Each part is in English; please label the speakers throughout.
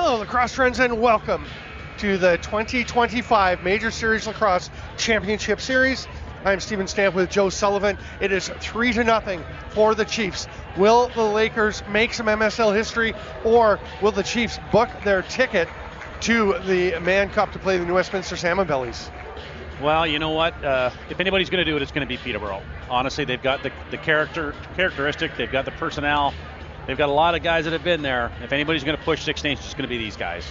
Speaker 1: Hello, lacrosse friends, and welcome to the 2025 Major Series Lacrosse Championship Series. I'm Stephen Stamp with Joe Sullivan. It is 3-0 for the Chiefs. Will the Lakers make some MSL history, or will the Chiefs book their ticket to the Mann Cup to play the New Westminster Salmon Bellies?
Speaker 2: Well, you know what? If anybody's going to do it, it's going to be Peterborough. Honestly, they've got the characteristic, they've got the personnel, they've got a lot of guys that have been there. If anybody's going to push 16, it's just going to be these guys.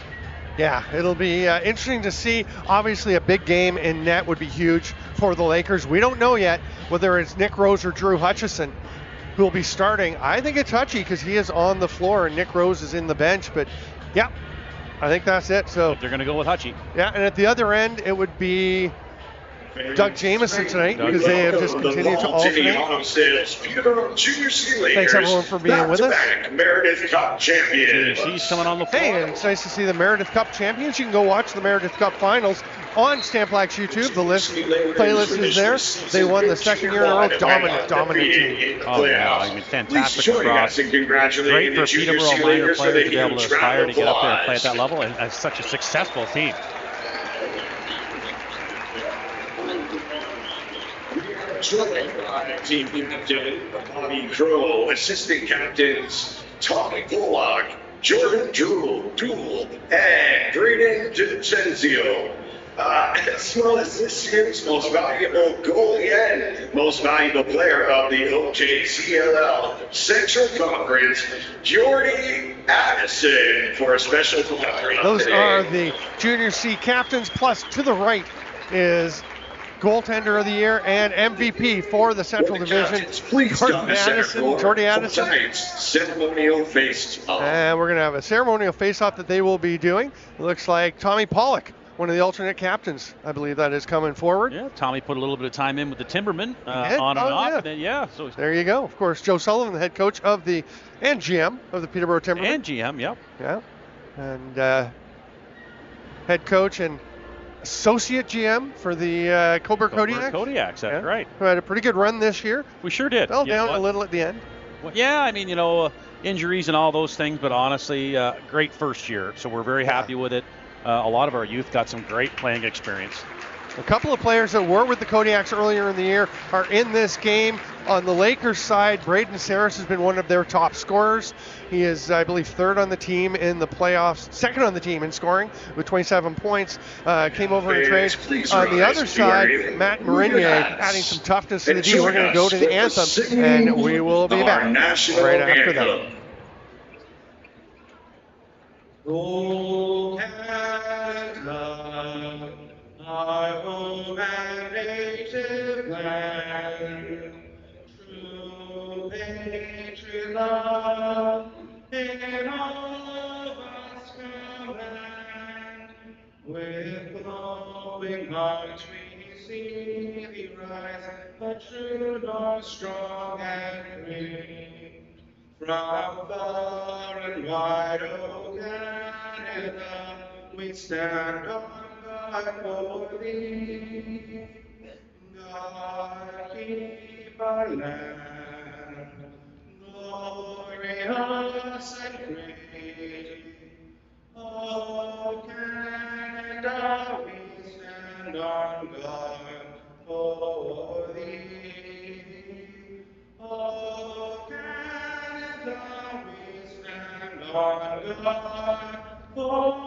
Speaker 1: Yeah, it'll be interesting to see. Obviously, a big game in net would be huge for the Lakers. We don't know yet whether it's Nick Rose or Drew Hutchison who will be starting. I think it's Hutchie because he is on the floor and Nick Rose is in the bench. But, yeah, I think that's it. So
Speaker 2: they're going to go with Hutchie.
Speaker 1: Yeah, and at the other end, it would be Doug Jamieson tonight because they have just continued to alternate. Thanks everyone for being with us.
Speaker 3: Meredith Cup champions.
Speaker 2: She's coming on the floor.
Speaker 1: Hey, and it's nice to see the Meredith Cup champions. You can go watch the Meredith Cup finals on Stamp Black's YouTube. The playlist is there. They won the second year in a row. Dominant team.
Speaker 2: Oh yeah, I mean, fantastic lacrosse. Great for Peterborough minor players to be able to aspire to get up there and play at that level, and such a successful team.
Speaker 3: Team captain Bobby Crow, assistant captains Tommy Bullock, Jordan Dool, and Drayden DiCenzio. As well as this year's most valuable goalie and most valuable player of the OJCLL Central Conference, Jordy Addison, for a special collaboration.
Speaker 1: Those are the Junior C captains, plus to the right is goaltender of the year and MVP for the Central Division, Jordy Addison.
Speaker 3: Ceremonial face-off.
Speaker 1: And we're going to have a ceremonial face-off that they will be doing. It looks like Tommy Pollock, one of the alternate captains, I believe that is coming forward.
Speaker 2: Yeah, Tommy put a little bit of time in with the Timbermen on and off.
Speaker 1: Yeah. So there you go. Of course, Joe Sullivan, the head coach of and GM of the Peterborough Timbermen.
Speaker 2: And GM, yep.
Speaker 1: Yeah. And head coach and associate GM for the Coburg Kodiaks.
Speaker 2: Kodiaks, that's right.
Speaker 1: Who had a pretty good run this year.
Speaker 2: We sure did.
Speaker 1: Fell down a little at the end.
Speaker 2: Well, yeah, I mean, injuries and all those things, but honestly, great first year. So we're very happy with it. A lot of our youth got some great playing experience.
Speaker 1: A couple of players that were with the Kodiaks earlier in the year are in this game. On the Lakers side, Braden Saris has been one of their top scorers. He is, I believe, third on the team in the playoffs, second on the team in scoring with 27 points. Came over in trade. On the other side, Matt Marinier adding some toughness to the D. We're going to go to the anthem, and we will be back right after that.
Speaker 4: Oh, Canada, our home and native land, true patriot love in all of us command. With glowing hearts we see thee rise, a true north strong and free. From far and wide, O Canada, we stand on guard for thee. God keep our land, glorious and great. O Canada, we stand on guard for thee. O Canada, we stand on guard for thee.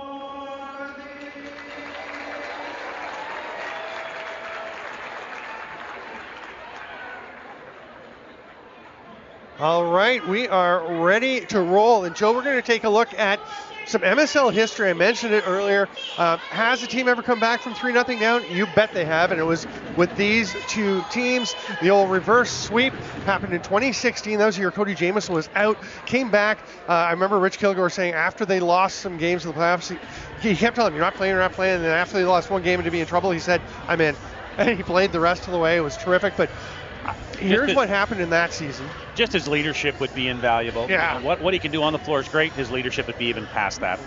Speaker 1: All right, we are ready to roll. And Joe, we're going to take a look at some MSL history. I mentioned it earlier. Has a team ever come back from 3-0 down? You bet they have, and it was with these two teams. The old reverse sweep happened in 2016. That was the year Cody Jamieson was out, came back. I remember Rich Kilgore saying after they lost some games in the playoffs, he kept telling them, you're not playing. And then after they lost one game and to be in trouble, he said, I'm in. And he played the rest of the way. It was terrific. But here's what happened in that season.
Speaker 2: Just his leadership would be invaluable.
Speaker 1: Yeah.
Speaker 2: What he can do on the floor is great. His leadership would be even past that.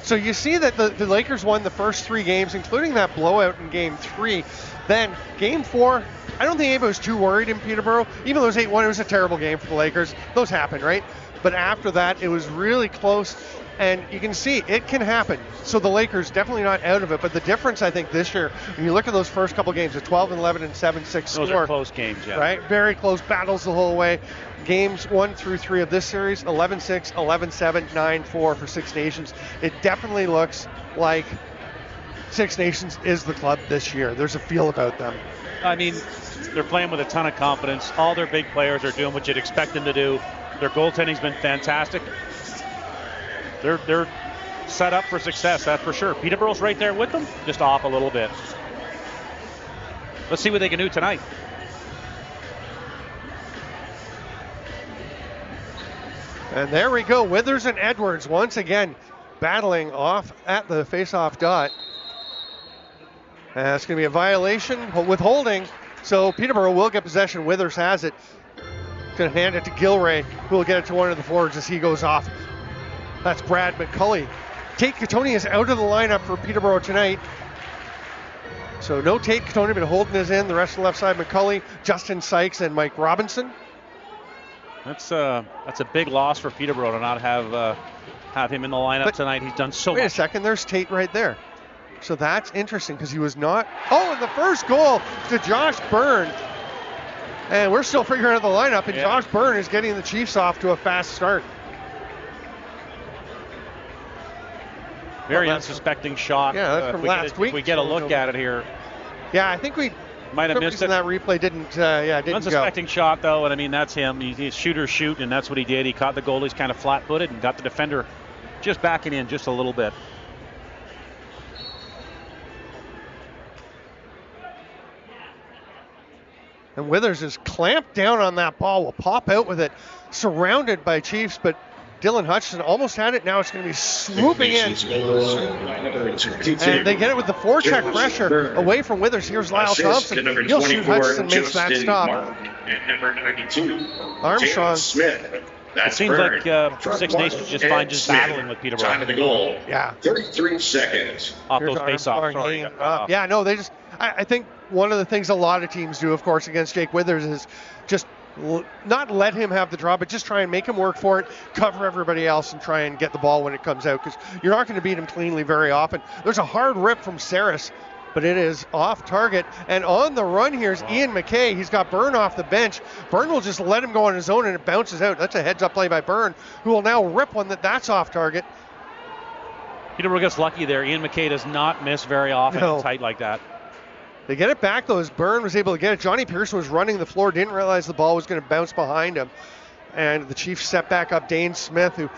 Speaker 1: So you see that the Lakers won the first three games, including that blowout in Game 3. Then Game 4, I don't think anybody was too worried in Peterborough. Even though it was 8-1, it was a terrible game for the Lakers. Those happen, right? But after that, it was really close. And you can see it can happen. So the Lakers definitely not out of it. But the difference, I think, this year, when you look at those first couple games, the 12-11 and 7-6 score.
Speaker 2: Those are close games, yeah.
Speaker 1: Right? Very close battles the whole way. Games 1 through 3 of this series, 11-6, 11-7, 9-4 for Six Nations. It definitely looks like Six Nations is the club this year. There's a feel about them.
Speaker 2: I mean, they're playing with a ton of confidence. All their big players are doing what you'd expect them to do. Their goaltending's been fantastic. They're set up for success, that's for sure. Peterborough's right there with them, just off a little bit. Let's see what they can do tonight.
Speaker 1: And there we go. Withers and Edwards once again battling off at the face-off dot. It's going to be a violation, withholding. So Peterborough will get possession. Withers has it. Going to hand it to Gilray, who will get it to one of the forwards as he goes off. That's Brad McCulley. Tate Katoni is out of the lineup for Peterborough tonight. So no Tate Katoni, but Holden is in. The rest of the left side, McCulley, Justin Sykes, and Mike Robinson.
Speaker 2: That's a big loss for Peterborough to not have him in the lineup tonight. He's done so much.
Speaker 1: Wait a second, there's Tate right there. So that's interesting because he was not. Oh, and the first goal to Josh Byrne. And we're still figuring out the lineup, and Josh Byrne is getting the Chiefs off to a fast start.
Speaker 2: Very unsuspecting shot.
Speaker 1: Yeah, that's from last week.
Speaker 2: If we get a look at it here.
Speaker 1: Yeah, I think we
Speaker 2: might have missed it.
Speaker 1: That replay didn't
Speaker 2: Unsuspecting shot, though, and I mean, that's him. He's shooter shoot, and that's what he did. He caught the goal. He's kind of flat-footed and got the defender just backing in just a little bit.
Speaker 1: And Withers is clamped down on that ball. Will pop out with it, surrounded by Chiefs, but Dylan Hutchison almost had it. Now it's going to be swooping in. And they get it with the forecheck pressure away from Withers. Here's Lyle Thompson. He'll shoot. Hutchison makes that stop.
Speaker 3: And number 92,
Speaker 1: Armstrong.
Speaker 3: Smith.
Speaker 2: It seems like Six Nations just fine just battling with Peterborough.
Speaker 3: Time of the goal.
Speaker 1: Yeah.
Speaker 3: 33 seconds.
Speaker 2: Off those face-offs.
Speaker 1: Yeah, no, they just. I think one of the things a lot of teams do, of course, against Jake Withers is just not let him have the draw, but just try and make him work for it, cover everybody else, and try and get the ball when it comes out, because you're not going to beat him cleanly very often. There's a hard rip from Saris, but it is off target. And on the run here is Ian McKay. He's got Byrne off the bench. Byrne will just let him go on his own, and it bounces out. That's a heads-up play by Byrne, who will now rip one that's off target.
Speaker 2: Peterborough gets lucky there. Ian McKay does not miss very often tight like that.
Speaker 1: They get it back, though, as Byrne was able to get it. Johnny Pearson was running the floor, didn't realize the ball was going to bounce behind him. And the Chiefs set back up Dane Smith, who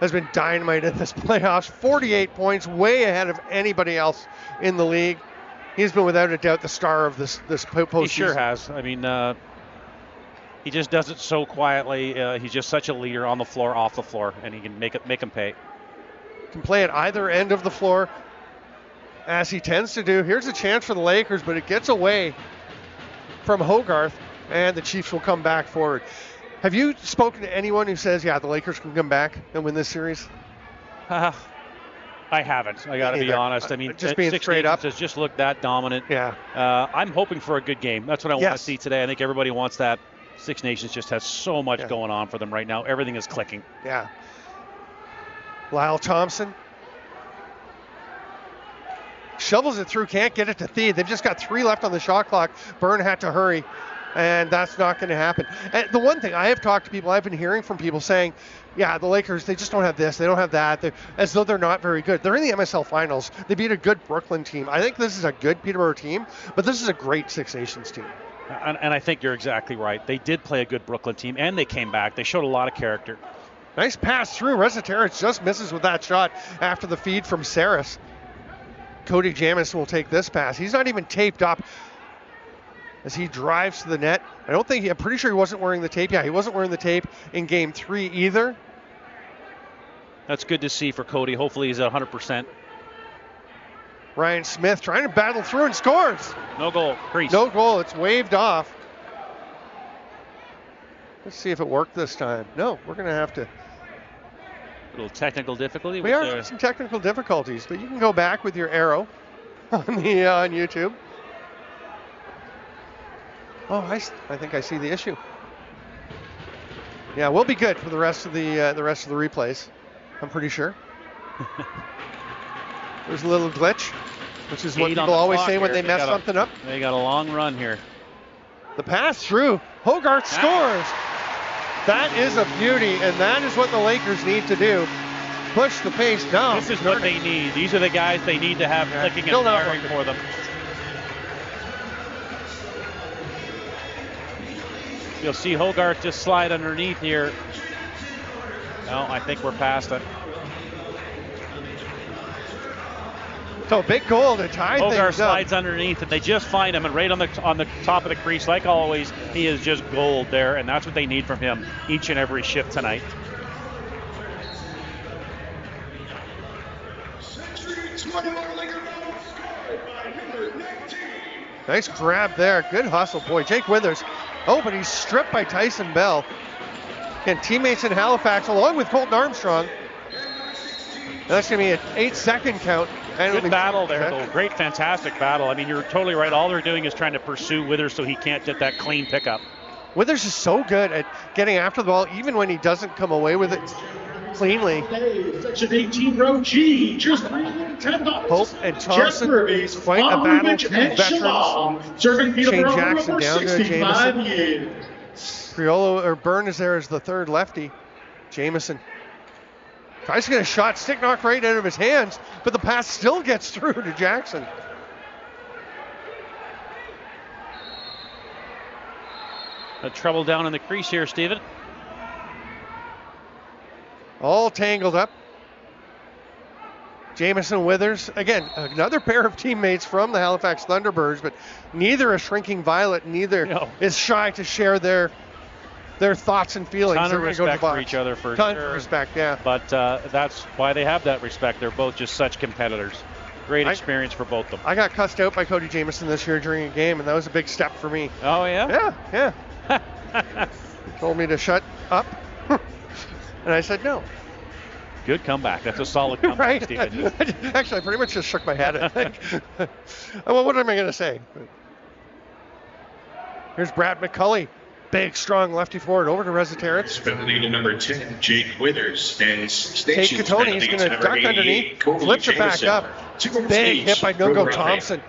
Speaker 1: has been dynamite in this playoffs. 48 points, way ahead of anybody else in the league. He's been, without a doubt, the star of this postseason.
Speaker 2: He sure has. I mean, he just does it so quietly. He's just such a leader on the floor, off the floor, and he can make him pay.
Speaker 1: Can play at either end of the floor, as he tends to do. Here's a chance for the Lakers, but it gets away from Hogarth, and the Chiefs will come back forward. Have you spoken to anyone who says, yeah, the Lakers can come back and win this series?
Speaker 2: I haven't. I got to be honest. I mean,
Speaker 1: just being
Speaker 2: Six
Speaker 1: straight up,
Speaker 2: has just looked that dominant.
Speaker 1: Yeah.
Speaker 2: I'm hoping for a good game. That's what I want to see today. I think everybody wants that. Six Nations just has so much going on for them right now. Everything is clicking.
Speaker 1: Yeah. Lyle Thompson shovels it through, can't get it to Thede. They've just got 3 left on the shot clock. Byrne had to hurry, and that's not going to happen. And the one thing I have talked to people, I've been hearing from people saying, yeah, the Lakers, they just don't have this, they don't have that, as though they're not very good. They're in the MSL finals. They beat a good Brooklyn team. I think this is a good Peterborough team, but this is a great Six Nations team.
Speaker 2: And I think you're exactly right. They did play a good Brooklyn team, and they came back. They showed a lot of character.
Speaker 1: Nice pass through. Resetarits just misses with that shot after the feed from Saris. Cody Jamison will take this pass. He's not even taped up as he drives to the net. I'm pretty sure he wasn't wearing the tape. Yeah, he wasn't wearing the tape in game 3 either.
Speaker 2: That's good to see for Cody. Hopefully he's at 100%.
Speaker 1: Ryan Smith trying to battle through and scores.
Speaker 2: No goal. Crease.
Speaker 1: No goal. It's waved off. Let's see if it worked this time. No, we're going to have to.
Speaker 2: A little technical difficulty.
Speaker 1: We are having some technical difficulties, but you can go back with your arrow on YouTube. Oh, I think I see the issue. Yeah, we'll be good for the rest of the replays. I'm pretty sure. There's a little glitch, which is what
Speaker 2: 8 on
Speaker 1: people
Speaker 2: the
Speaker 1: always
Speaker 2: clock
Speaker 1: say when
Speaker 2: here.
Speaker 1: they mess something up.
Speaker 2: They got a long run here.
Speaker 1: The pass through. Hogarth scores. That is a beauty, and that is what the Lakers need to do. Push the pace down.
Speaker 2: This is what they need. These are the guys they need to have clicking
Speaker 1: Still
Speaker 2: and
Speaker 1: not
Speaker 2: firing
Speaker 1: working.
Speaker 2: for them. You'll see Hogarth just slide underneath here. No, I think we're past it.
Speaker 1: So big goal to tie
Speaker 2: Hogarth
Speaker 1: things up.
Speaker 2: slides underneath, and they just find him, and right on the top of the crease, like always, he is just gold there, and that's what they need from him each and every shift tonight.
Speaker 1: Nice grab there. Good hustle, boy. Jake Withers. Oh, but he's stripped by Tyson Bell. And teammates in Halifax, along with Colton Armstrong. And that's going to be an 8-second count. And
Speaker 2: Good battle there, though. Great, fantastic battle. I mean, you're totally right. All they're doing is trying to pursue Withers so he can't get that clean pickup.
Speaker 1: Withers is so good at getting after the ball, even when he doesn't come away with it cleanly.
Speaker 4: Section 18, row G, just
Speaker 1: Hope and Thompson, quite a battle. Two veterans.
Speaker 4: Serving Peterborough
Speaker 1: Jackson
Speaker 4: for
Speaker 1: down to
Speaker 4: 65
Speaker 1: Jameson.
Speaker 4: years.
Speaker 1: Priolo, or Byrne is there as the third lefty. Jameson tries to get a shot, stick knocked right out of his hands, but the pass still gets through to Jackson.
Speaker 2: Trouble down in the crease here, Steven.
Speaker 1: All tangled up. Jameson Withers, again, another pair of teammates from the Halifax Thunderbirds, but neither a shrinking violet, neither is shy to share their thoughts and feelings.
Speaker 2: Ton
Speaker 1: They're
Speaker 2: of
Speaker 1: gonna go to the
Speaker 2: respect for
Speaker 1: box.
Speaker 2: each other for
Speaker 1: Ton
Speaker 2: sure.
Speaker 1: of respect, yeah.
Speaker 2: But that's why they have that respect. They're both just such competitors. Great experience for both of them.
Speaker 1: I got cussed out by Cody Jameson this year during a game, and that was a big step for me.
Speaker 2: Oh, yeah?
Speaker 1: Yeah. He told me to shut up, and I said no.
Speaker 2: Good comeback. That's a solid comeback,
Speaker 1: Right?
Speaker 2: Steven.
Speaker 1: Actually, I pretty much just shook my head. I think. Well, what am I going to say? Here's Brad McCulley. Big, strong lefty forward over to Resetarits.
Speaker 3: Penalty to number 10, Jake Withers. And
Speaker 1: Tate
Speaker 3: Stations
Speaker 1: Katoni is going to duck underneath, flips it back up. Big hit by Nungo Thompson.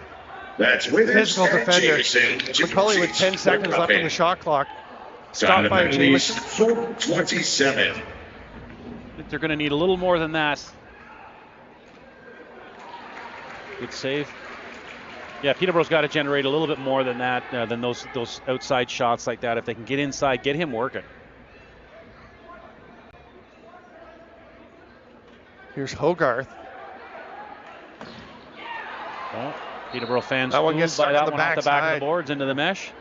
Speaker 3: That's Withers
Speaker 1: Physical
Speaker 3: and
Speaker 1: defender.
Speaker 3: Jameson.
Speaker 1: McCulley with 10 seconds left in the shot clock. Stopped by Jameson.
Speaker 3: 4:27.
Speaker 2: I think they're going to need a little more than that. Good save. Yeah, Peterborough's got to generate a little bit more than that, than those outside shots like that. If they can get inside, get him working.
Speaker 1: Here's Hogarth.
Speaker 2: Oh, Peterborough fans
Speaker 1: That one gets
Speaker 2: fooled by
Speaker 1: stuck
Speaker 2: that
Speaker 1: on the
Speaker 2: one off the back of
Speaker 1: backside.
Speaker 2: the boards into the mesh.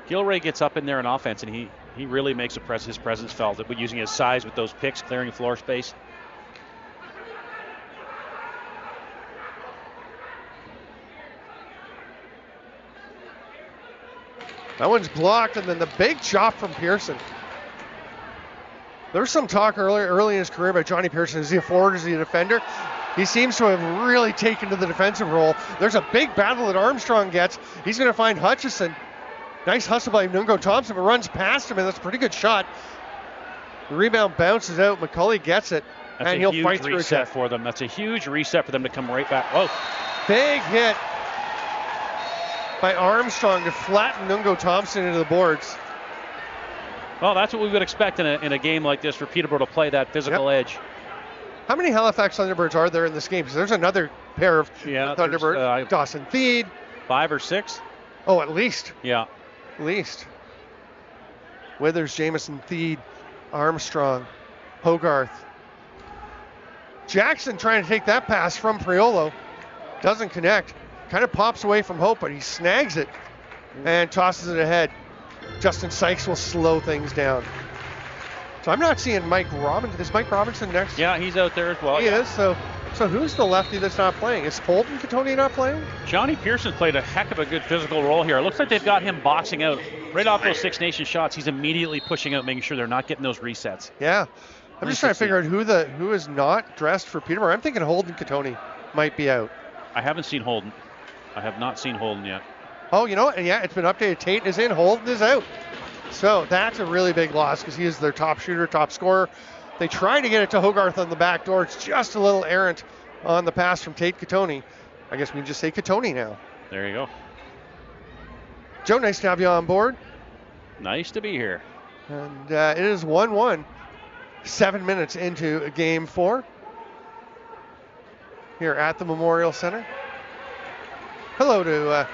Speaker 2: Gilray gets up in there in offense, and he really makes his presence felt, using his size with those picks, clearing floor space.
Speaker 1: That one's blocked, and then the big chop from Pearson. There was some talk early in his career about Johnny Pearson. Is he a forward? Is he a defender? He seems to have really taken to the defensive role. There's a big battle that Armstrong gets. He's going to find Hutchison. Nice hustle by Nungo Thompson, but runs past him, and that's a pretty good shot. The rebound bounces out. McCulley gets it,
Speaker 2: That's
Speaker 1: and
Speaker 2: a
Speaker 1: he'll fight
Speaker 2: huge
Speaker 1: through
Speaker 2: reset
Speaker 1: it.
Speaker 2: for them. That's a huge reset for them to come right back. Whoa.
Speaker 1: Big hit by Armstrong to flatten Nungo Thompson into the boards.
Speaker 2: Well, that's what we would expect in a game like this for Peterborough to play that physical edge.
Speaker 1: How many Halifax Thunderbirds are there in this game? Because there's another pair of Thunderbirds. Dawson Theed.
Speaker 2: 5 or 6.
Speaker 1: Oh, at least.
Speaker 2: Yeah.
Speaker 1: At least. Withers, Jameson, Theed, Armstrong, Hogarth. Jackson trying to take that pass from Priolo. Doesn't connect. Kind of pops away from Hope, but he snags it and tosses it ahead. Justin Sykes will slow things down. So I'm not seeing Mike Robinson. Is Mike Robinson next?
Speaker 2: Yeah, he's out there as well.
Speaker 1: He is. So who's the lefty that's not playing? Is Holden Katoni not playing?
Speaker 2: Johnny Pearson played a heck of a good physical role here. It looks like they've got him boxing out. Right off those Six Nations shots, he's immediately pushing out, making sure they're not getting those resets.
Speaker 1: Yeah. I'm just trying to figure out who is not dressed for Peterborough. I'm thinking Holden Katoni might be out.
Speaker 2: I haven't seen Holden. I have not seen Holden yet.
Speaker 1: Oh, you know what? Yeah, it's been updated. Tate is in, Holden is out. So that's a really big loss because he is their top shooter, top scorer. They try to get it to Hogarth on the back door. It's just a little errant on the pass from Tate Katoni. I guess we can just say Katoni now.
Speaker 2: There you go.
Speaker 1: Joe, nice to have you on board.
Speaker 2: Nice to be here.
Speaker 1: And it is 1-1, 7 minutes into game 4 here at the Memorial Centre. Hello to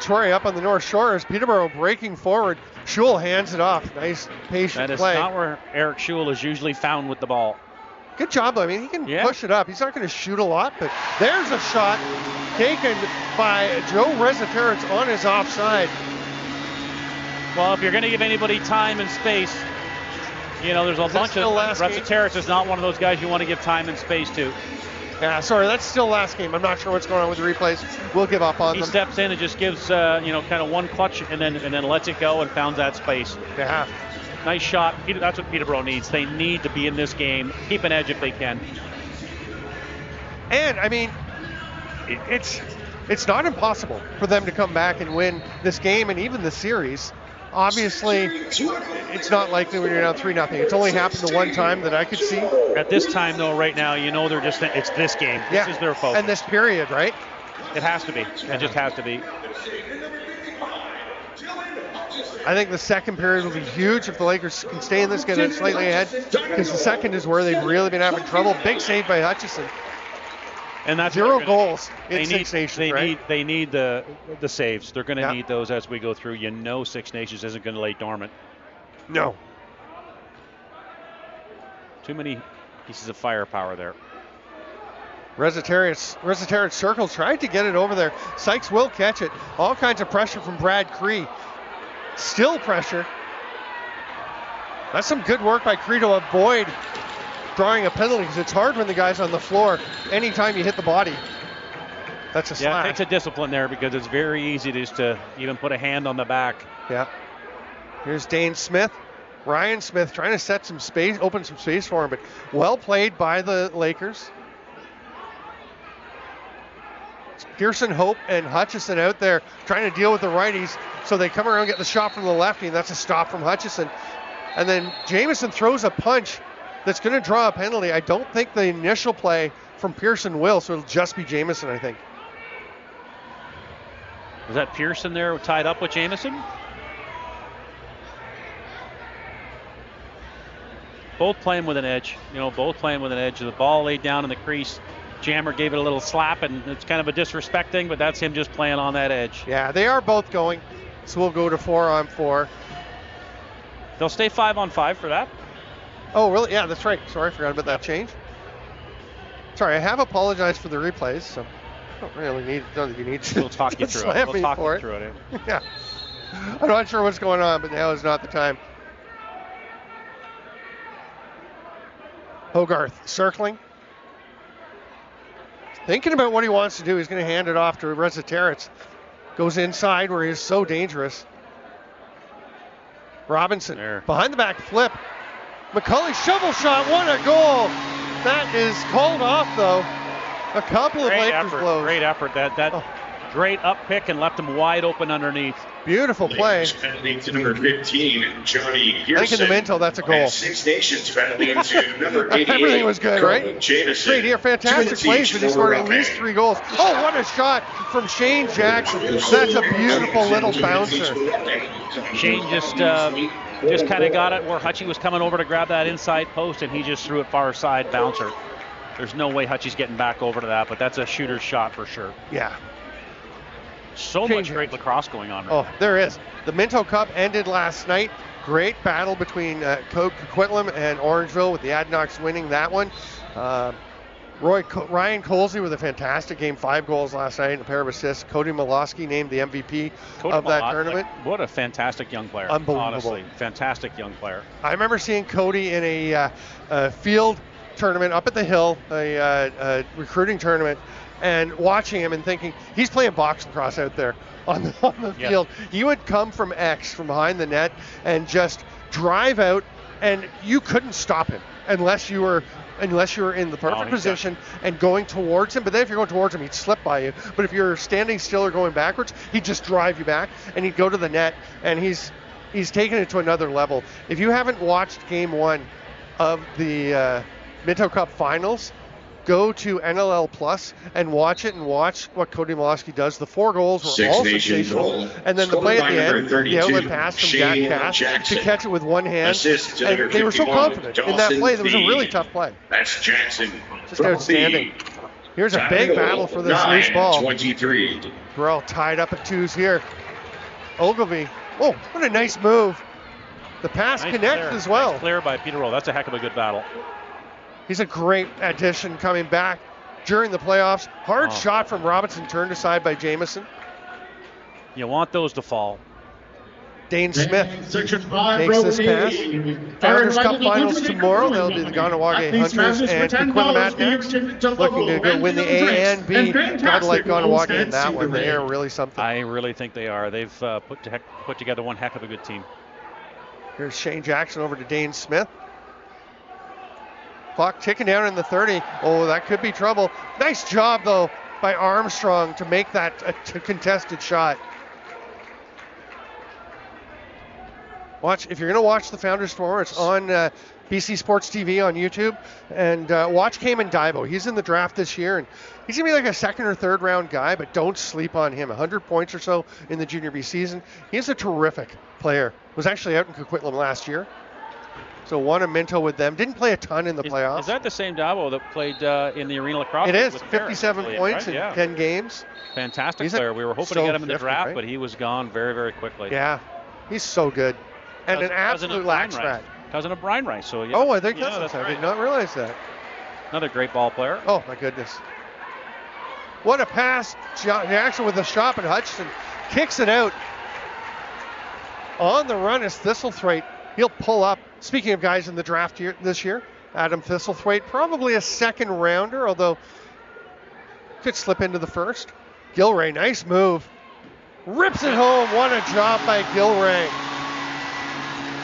Speaker 1: Troy up on the North Shore as Peterborough breaking forward. Schul hands it off. Nice patient
Speaker 2: That is
Speaker 1: play.
Speaker 2: not where Eric Schul is usually found with the ball.
Speaker 1: Good job. I mean, he can push it up. He's not going to shoot a lot, but there's a shot taken by Joe Rezaterets on his offside.
Speaker 2: Well, if you're going to give anybody time and space, you know, there's a bunch of... Rezaterets is not one of those guys you want to give time and space to.
Speaker 1: Yeah, sorry, that's still last game. I'm not sure what's going on with the replays. We'll give up on them.
Speaker 2: He steps in and just gives, kind of one clutch and then lets it go and found that space.
Speaker 1: Yeah.
Speaker 2: Nice shot. That's what Peterborough needs. They need to be in this game, keep an edge if they can.
Speaker 1: And, I mean, it's not impossible for them to come back and win this game and even the series. Obviously, it's not likely when you're down 3-0. It's only happened the one time that I could see.
Speaker 2: At this time, though, right now, you know they're just, it's this game. This is their focus.
Speaker 1: And this period, right?
Speaker 2: It has to be. It just has to be.
Speaker 1: I think the second period will be huge if the Lakers can stay in this, get it slightly ahead, because the second is where they've really been having trouble. Big save by Hutchison.
Speaker 2: And that's
Speaker 1: 0 goals in Six Nations,
Speaker 2: They need the saves. They're going to need those as we go through. You know Six Nations isn't going to lay dormant.
Speaker 1: No.
Speaker 2: Too many pieces of firepower there.
Speaker 1: Rezaterets circles, tried to get it over there. Sykes will catch it. All kinds of pressure from Brad Cree. Still pressure. That's some good work by Cree to avoid drawing a penalty, because it's hard when the guy's on the floor. Anytime you hit the body, that's a slash.
Speaker 2: Yeah, it takes a discipline there because it's very easy just to even put a hand on the back.
Speaker 1: Yeah. Here's Dane Smith. Ryan Smith trying to set some space, open some space for him, but well played by the Lakers. It's Pearson, Hope, and Hutchison out there trying to deal with the righties, so they come around and get the shot from the lefty, and that's a stop from Hutchison. And then Jamieson throws a punch that's going to draw a penalty. I don't think the initial play from Pearson will, so it'll just be Jamieson, I think.
Speaker 2: Was that Pearson there tied up with Jamieson? Both playing with an edge. Both playing with an edge. The ball laid down in the crease. Jammer gave it a little slap, and it's kind of a disrespecting, but that's him just playing on that edge.
Speaker 1: Yeah, they are both going, so we'll go to 4-on-4.
Speaker 2: They'll stay 5-on-5 for that.
Speaker 1: Oh, really? Yeah, that's right. Sorry, I forgot about that change. Sorry, I have apologized for the replays, so I don't really don't think you need to.
Speaker 2: We'll talk you through it. We'll talk you through it.
Speaker 1: Yeah. I'm not sure what's going on, but now is not the time. Hogarth circling. Thinking about what he wants to do. He's going to hand it off to Rezaterets. Goes inside where he is so dangerous. Robinson behind the back flip. McCulley shovel shot. What a goal. That is called off, though. A couple of Lakers blows.
Speaker 2: Great effort. That great up pick and left him wide open underneath.
Speaker 1: Beautiful play.
Speaker 3: Penalty to number 15, Johnny Pearson.
Speaker 1: I think in the mental, that's a goal.
Speaker 3: And Six Nations penalty to number 88.
Speaker 1: Everything was good, right?
Speaker 3: Jamieson.
Speaker 1: Great here. Fantastic plays, but he scored at least 3 goals. Oh, what a shot from Shane Jackson. That's a beautiful little bouncer.
Speaker 2: Shane just kind of got it where Hutchie was coming over to grab that inside post, and he just threw it far side bouncer. There's no way Hutchie's getting back over to that, but that's a shooter's shot for sure.
Speaker 1: Yeah.
Speaker 2: So much great lacrosse going on right now.
Speaker 1: There is. The Minto Cup ended last night. Great battle between Coquitlam and Orangeville, with the Adnocks winning that one. Ryan Colsey with a fantastic game, 5 goals last night and a pair of assists. Cody Milosky named the MVP of that tournament.
Speaker 2: What a fantastic young player.
Speaker 1: Unbelievable.
Speaker 2: Honestly, fantastic young player.
Speaker 1: I remember seeing Cody in a field tournament up at the Hill, a recruiting tournament, and watching him and thinking, he's playing box lacrosse out there on the field. He would come from X, from behind the net, and just drive out, and you couldn't stop him unless you were in the perfect position and going towards him. But then if you're going towards him, he'd slip by you. But if you're standing still or going backwards, he'd just drive you back, and he'd go to the net, and he's taken it to another level. If you haven't watched game 1 of the Minto Cup Finals, go to NLL Plus and watch it and watch what Cody Molosky does. The 4 goals were all sensational. And then the play at the end, the outlet pass from Jack Cass to catch it with one hand. And they were so confident in that play. That was a really tough play.
Speaker 3: That's Jackson.
Speaker 1: Just outstanding. Here's a big battle for this loose ball.
Speaker 3: 23.
Speaker 1: We're all tied up at 2s here. Ogilvy. Oh, what a nice move. The pass connects as well.
Speaker 2: Nice clear by Peterborough. That's a heck of a good battle.
Speaker 1: He's a great addition coming back during the playoffs. Hard shot from Robinson, turned aside by Jamieson.
Speaker 2: You want those to fall.
Speaker 1: Dane Smith
Speaker 4: Section 5,
Speaker 1: takes this pass. Founders Cup Finals tomorrow. They'll do the Ganawage Hunters and Coquitlam next. Looking to go win the A and B. Gotta like Ganawage in that one. They are really something.
Speaker 2: I really think they are. They've put together one heck of a good team.
Speaker 1: Here's Shane Jackson over to Dane Smith. Clock ticking down in the 30. Oh, that could be trouble. Nice job, though, by Armstrong to make that a contested shot. Watch, if you're going to watch the Founders tomorrow, it's on BC Sports TV on YouTube. And watch Cayman Dibo. He's in the draft this year, and he's going to be like a 2nd or 3rd round guy, but don't sleep on him. 100 points or so in the Junior B season. He's a terrific player. Was actually out in Coquitlam last year. So won a Minto with them. Didn't play a ton in the playoffs.
Speaker 2: Is that the same Dabo that played in the Arena Lacrosse?
Speaker 1: It is. 57 points in 10 games.
Speaker 2: Fantastic player. We were hoping to get him in the draft, but he was gone very, very quickly.
Speaker 1: Yeah, he's so good. And an absolute lax rat.
Speaker 2: Cousin of Brian Rice. So, yeah.
Speaker 1: Oh, I think that's right. I did not realize that.
Speaker 2: Another great ball player.
Speaker 1: Oh, my goodness. What a pass. Jackson with a shot, and Hutchinson kicks it out. On the run is Thistlethwaite. He'll pull up. Speaking of guys in the draft this year, Adam Thistlethwaite, probably a 2nd rounder, although could slip into the 1st. Gilray, nice move. Rips it home. What a job by Gilray.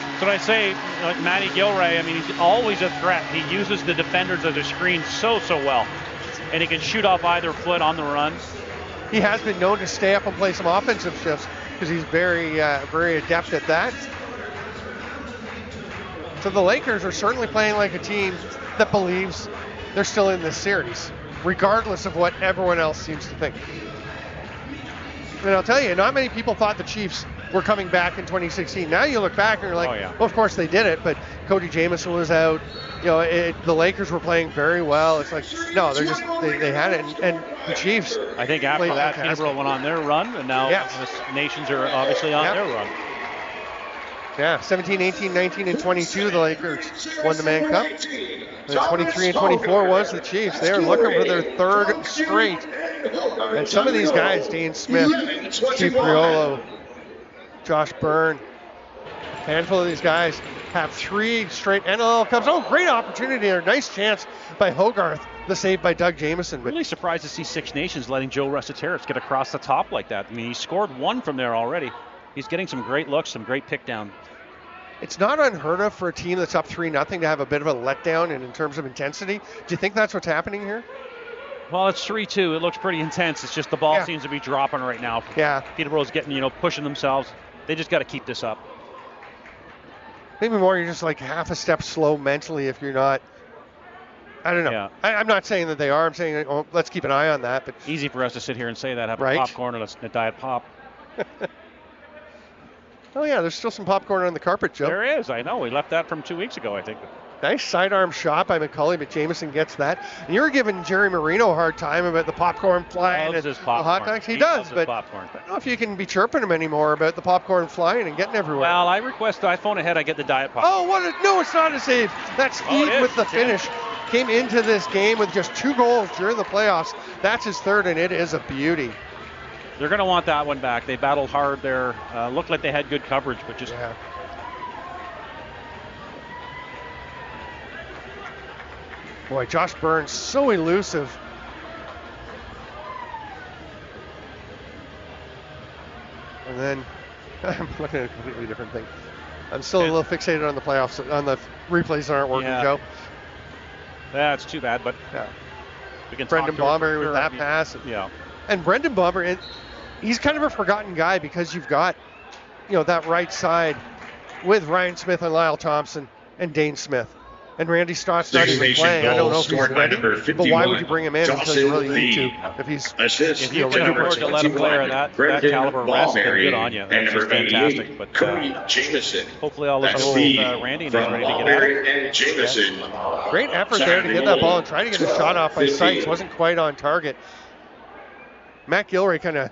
Speaker 2: That's what I say, like Matty Gilray, I mean, he's always a threat. He uses the defenders as a screen so well. And he can shoot off either foot on the run.
Speaker 1: He has been known to stay up and play some offensive shifts because he's very adept at that. So the Lakers are certainly playing like a team that believes they're still in this series, regardless of what everyone else seems to think. And I'll tell you, not many people thought the Chiefs were coming back in 2016. Now you look back and you're like, well, of course they did it, but Cody Jamieson was out. You know, the Lakers were playing very well. It's like, no, they had it. And the Chiefs.
Speaker 2: I think after that, Peterborough went on their run, and now the Nations are obviously on their run.
Speaker 1: Yeah, 17, 18, 19, and 22, the Lakers won the Mann Cup. And 23 and 24 was the Chiefs. They are looking for their 3rd straight. And some of these guys, Dane Smith, Steve Priolo, Josh Byrne, a handful of these guys have 3 straight NLL Cups. Oh, great opportunity there. Nice chance by Hogarth. The save by Doug Jamieson.
Speaker 2: Really surprised to see Six Nations letting Joe Russateris get across the top like that. I mean, he scored 1 from there already. He's getting some great looks, some great pick down.
Speaker 1: It's not unheard of for a team that's up 3-0 to have a bit of a letdown in terms of intensity. Do you think that's what's happening here?
Speaker 2: Well, it's 3-2. It looks pretty intense. It's just the ball seems to be dropping right now.
Speaker 1: Yeah.
Speaker 2: Peterborough's getting, pushing themselves. They just got to keep this up.
Speaker 1: Maybe more, you're just like half a step slow mentally if you're not. I don't know.
Speaker 2: Yeah.
Speaker 1: I'm not saying that they are. I'm saying, let's keep an eye on that. But
Speaker 2: easy for us to sit here and say that. Have a popcorn and a diet pop.
Speaker 1: Oh, yeah, there's still some popcorn on the carpet, Joe.
Speaker 2: There is. I know. We left that from 2 weeks ago, I think.
Speaker 1: Nice sidearm shot by McCulley, but Jamieson gets that. And you were giving Jerry Marino a hard time about the popcorn flying and the hot dogs. He does, but
Speaker 2: popcorn.
Speaker 1: I don't know if you can be chirping him anymore about the popcorn flying and getting everywhere.
Speaker 2: Well, I request that I phone ahead. I get the diet pop.
Speaker 1: Oh, no, it's not a save. That's Speed with the finish. Came into this game with just 2 goals during the playoffs. That's his 3rd, and it is a beauty.
Speaker 2: They're going to want that one back. They battled hard there. Looked like they had good coverage, but just...
Speaker 1: Yeah. Boy, Josh Burns, so elusive. And then, I'm looking at a completely different thing. I'm still a little fixated on the playoffs, on the replays that aren't working, Joe.
Speaker 2: Yeah, it's too bad, but we can
Speaker 1: Brendan Bomber with that pass. And Brendan Bomber, he's kind of a forgotten guy because you've got, that right side with Ryan Smith and Lyle Thompson and Dane Smith. And Randy Stott's not
Speaker 3: Six
Speaker 1: even
Speaker 3: Nation
Speaker 1: playing. I don't
Speaker 3: goal
Speaker 1: know if he's
Speaker 3: scored by
Speaker 1: ready,
Speaker 3: number
Speaker 1: but why would
Speaker 3: 51,
Speaker 1: you bring him in until you really need to? If he's
Speaker 3: Assist
Speaker 2: If you
Speaker 3: for
Speaker 2: can
Speaker 3: number
Speaker 2: afford to let a player of that
Speaker 3: Brendan
Speaker 2: caliber rest, then
Speaker 3: Ballberry,
Speaker 2: good on you.
Speaker 3: and
Speaker 2: That's
Speaker 3: number
Speaker 2: just fantastic.
Speaker 3: 88,
Speaker 2: But
Speaker 3: Cody Jameson.
Speaker 2: hopefully all this
Speaker 3: That's
Speaker 2: will
Speaker 3: the
Speaker 2: Randy and
Speaker 3: from
Speaker 2: he's ready to get at it.
Speaker 3: Ballberry and Jameson.
Speaker 1: great effort there to get that ball and try to get a shot off by
Speaker 3: 12-15.
Speaker 1: Sykes. Wasn't quite on target. Matt Gilray kind of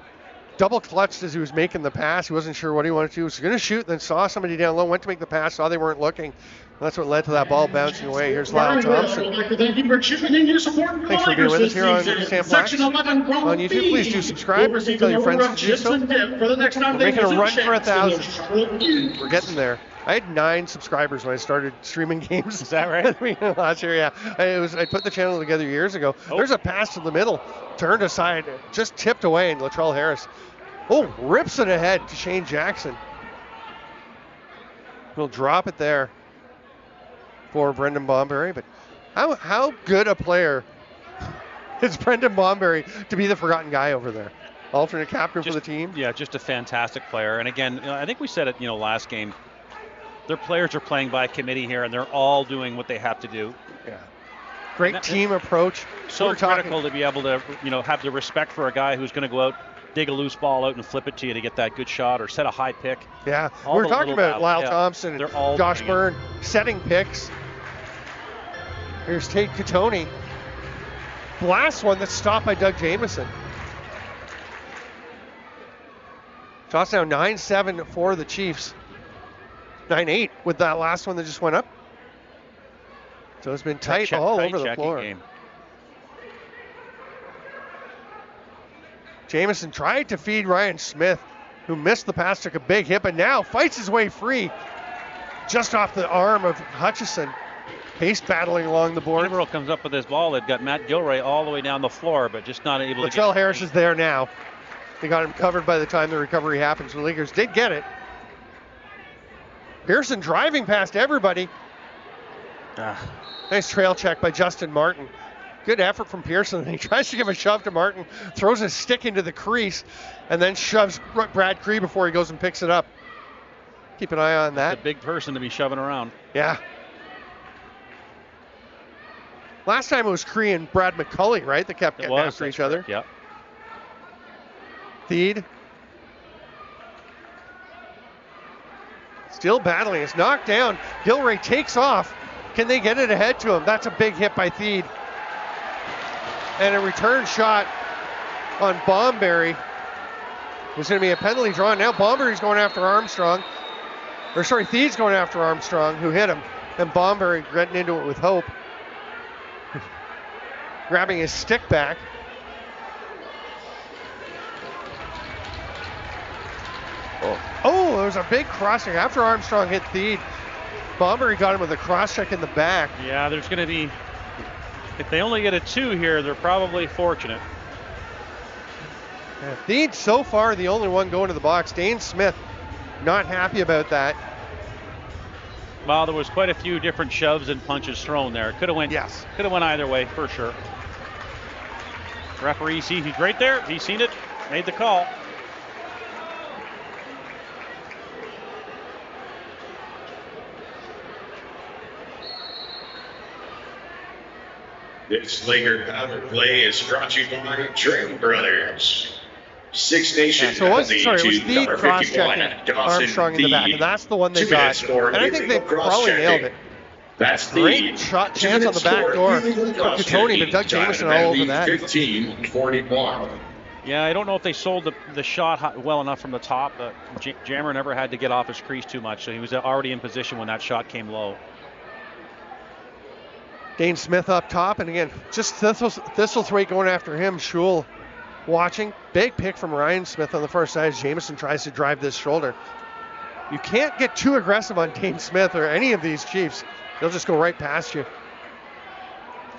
Speaker 1: double clutched as he was making the pass. He wasn't sure what he wanted to do. He was going to shoot, then saw somebody down low, went to make the pass, saw they weren't looking. That's what led to that ball bouncing away. Here's Lyle Thompson.
Speaker 4: I'd like to thank you for chipping in your support for the
Speaker 1: Thanks for being
Speaker 4: Lakers
Speaker 1: with us
Speaker 4: this
Speaker 1: here on
Speaker 4: season.
Speaker 1: Sam Flax
Speaker 4: Section 11
Speaker 1: on YouTube. Please do subscribe. Tell your friends to do so.
Speaker 4: For the next time
Speaker 1: We're making a run for 1,000.
Speaker 4: $1,000.
Speaker 1: We're getting there. I had 9 subscribers when I started streaming games.
Speaker 2: Is that right?
Speaker 1: Last year, yeah. I put the channel together years ago.
Speaker 2: Oh.
Speaker 1: There's a pass to the middle, turned aside, just tipped away, and Latrell Harris, rips it ahead to Shane Jackson. He'll drop it there for Brendan Ballberry, but how good a player is Brendan Ballberry to be the forgotten guy over there? Alternate captain for the team.
Speaker 2: Yeah, just a fantastic player. And again, I think we said it, last game. Their players are playing by committee here, and they're all doing what they have to do.
Speaker 1: Yeah. Great team approach.
Speaker 2: So critical to be able to, have the respect for a guy who's going to go out, dig a loose ball out, and flip it to you to get that good shot or set a high pick.
Speaker 1: Yeah,
Speaker 2: All
Speaker 1: we were
Speaker 2: the
Speaker 1: talking
Speaker 2: little
Speaker 1: about Lyle
Speaker 2: battles.
Speaker 1: Thompson and
Speaker 2: They're all
Speaker 1: Josh
Speaker 2: doing it.
Speaker 1: Byrne setting picks. Here's Tate Katoni. Last one that's stopped by Doug Jamieson. Shots now 9-7 for the Chiefs. 9-8 with that last one that just went up. So it's been tight all over the floor.
Speaker 2: Game.
Speaker 1: Jamieson tried to feed Ryan Smith, who missed the pass, took a big hit, but now fights his way free just off the arm of Hutchison. Pace battling along the board.
Speaker 2: Peterborough comes up with this ball. They've got Matt Gilray all the way down the floor, but just not able to get
Speaker 1: Latrell Harris is there now. They got him covered by the time the recovery happens. The Lakers did get it. Pearson driving past everybody. Nice trail check by Justin Martin. Good effort from Pearson. He tries to give a shove to Martin, throws his stick into the crease, and then shoves Brad Cree before he goes and picks it up. Keep an eye on that.
Speaker 2: It's a big person to be shoving around.
Speaker 1: Yeah. Last time it was Cree and Brad McCulley, right? That kept getting after each other.
Speaker 2: Yeah.
Speaker 1: Theed. Still battling. It's knocked down. Gilray takes off. Can they get it ahead to him? That's a big hit by Theed. And a return shot on Ballberry. There's going to be a penalty drawn. Now Ballberry's going after Armstrong. Theed's going after Armstrong, who hit him. And Ballberry getting into it with hope. Grabbing his stick back. Oh, there was a big cross check after Armstrong hit Theed. Ballberry got him with a cross check in the back.
Speaker 2: Yeah, there's going to be, if they only get a 2 here, they're probably fortunate.
Speaker 1: Yeah, Theed so far the only one going to the box. Dane Smith not happy about that.
Speaker 2: Well, there was quite a few different shoves and punches thrown there. Could have went either way for sure. Referee sees he's right there. He's seen it, made the call.
Speaker 3: This Laker power play is brought to you by Dream Brothers. Six Nations.
Speaker 1: So it was Theed cross-checking Armstrong in the back, and that's the one they got. And I think they probably nailed it.
Speaker 3: That's
Speaker 1: great shot chance on the back door for Katoni, but Doug Jamieson all over that.
Speaker 3: 15-41.
Speaker 2: Yeah, I don't know if they sold the shot well enough from the top. Jammer never had to get off his crease too much, so he was already in position when that shot came low.
Speaker 1: Dane Smith up top, and again, just Thistlethwaite going after him. Schul watching. Big pick from Ryan Smith on the first side as Jamieson tries to drive this shoulder. You can't get too aggressive on Dane Smith or any of these Chiefs. They'll just go right past you.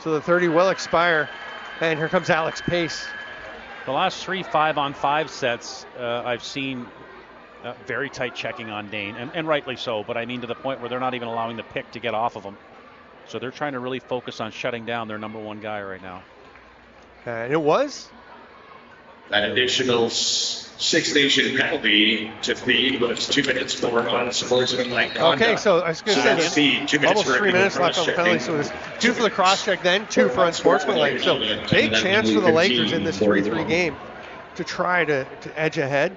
Speaker 1: So the 30 will expire, and here comes Alex Pace.
Speaker 2: The last 3 5-on-5 sets, I've seen very tight checking on Dane, and rightly so, but I mean to the point where they're not even allowing the pick to get off of him. So they're trying to really focus on shutting down their number 1 guy right now.
Speaker 1: And it was
Speaker 3: That additional Six Nation penalty to feed was 2 minutes for unsportsmanlike conduct.
Speaker 1: Okay, so I was going to say
Speaker 3: That's feed, 2 minutes
Speaker 1: almost
Speaker 3: for
Speaker 1: 3 minutes left on the penalty, so it was 2 for the cross check, then 2 for unsportsmanlike. So big chance for the Lakers in this 3-3 game to try to edge ahead.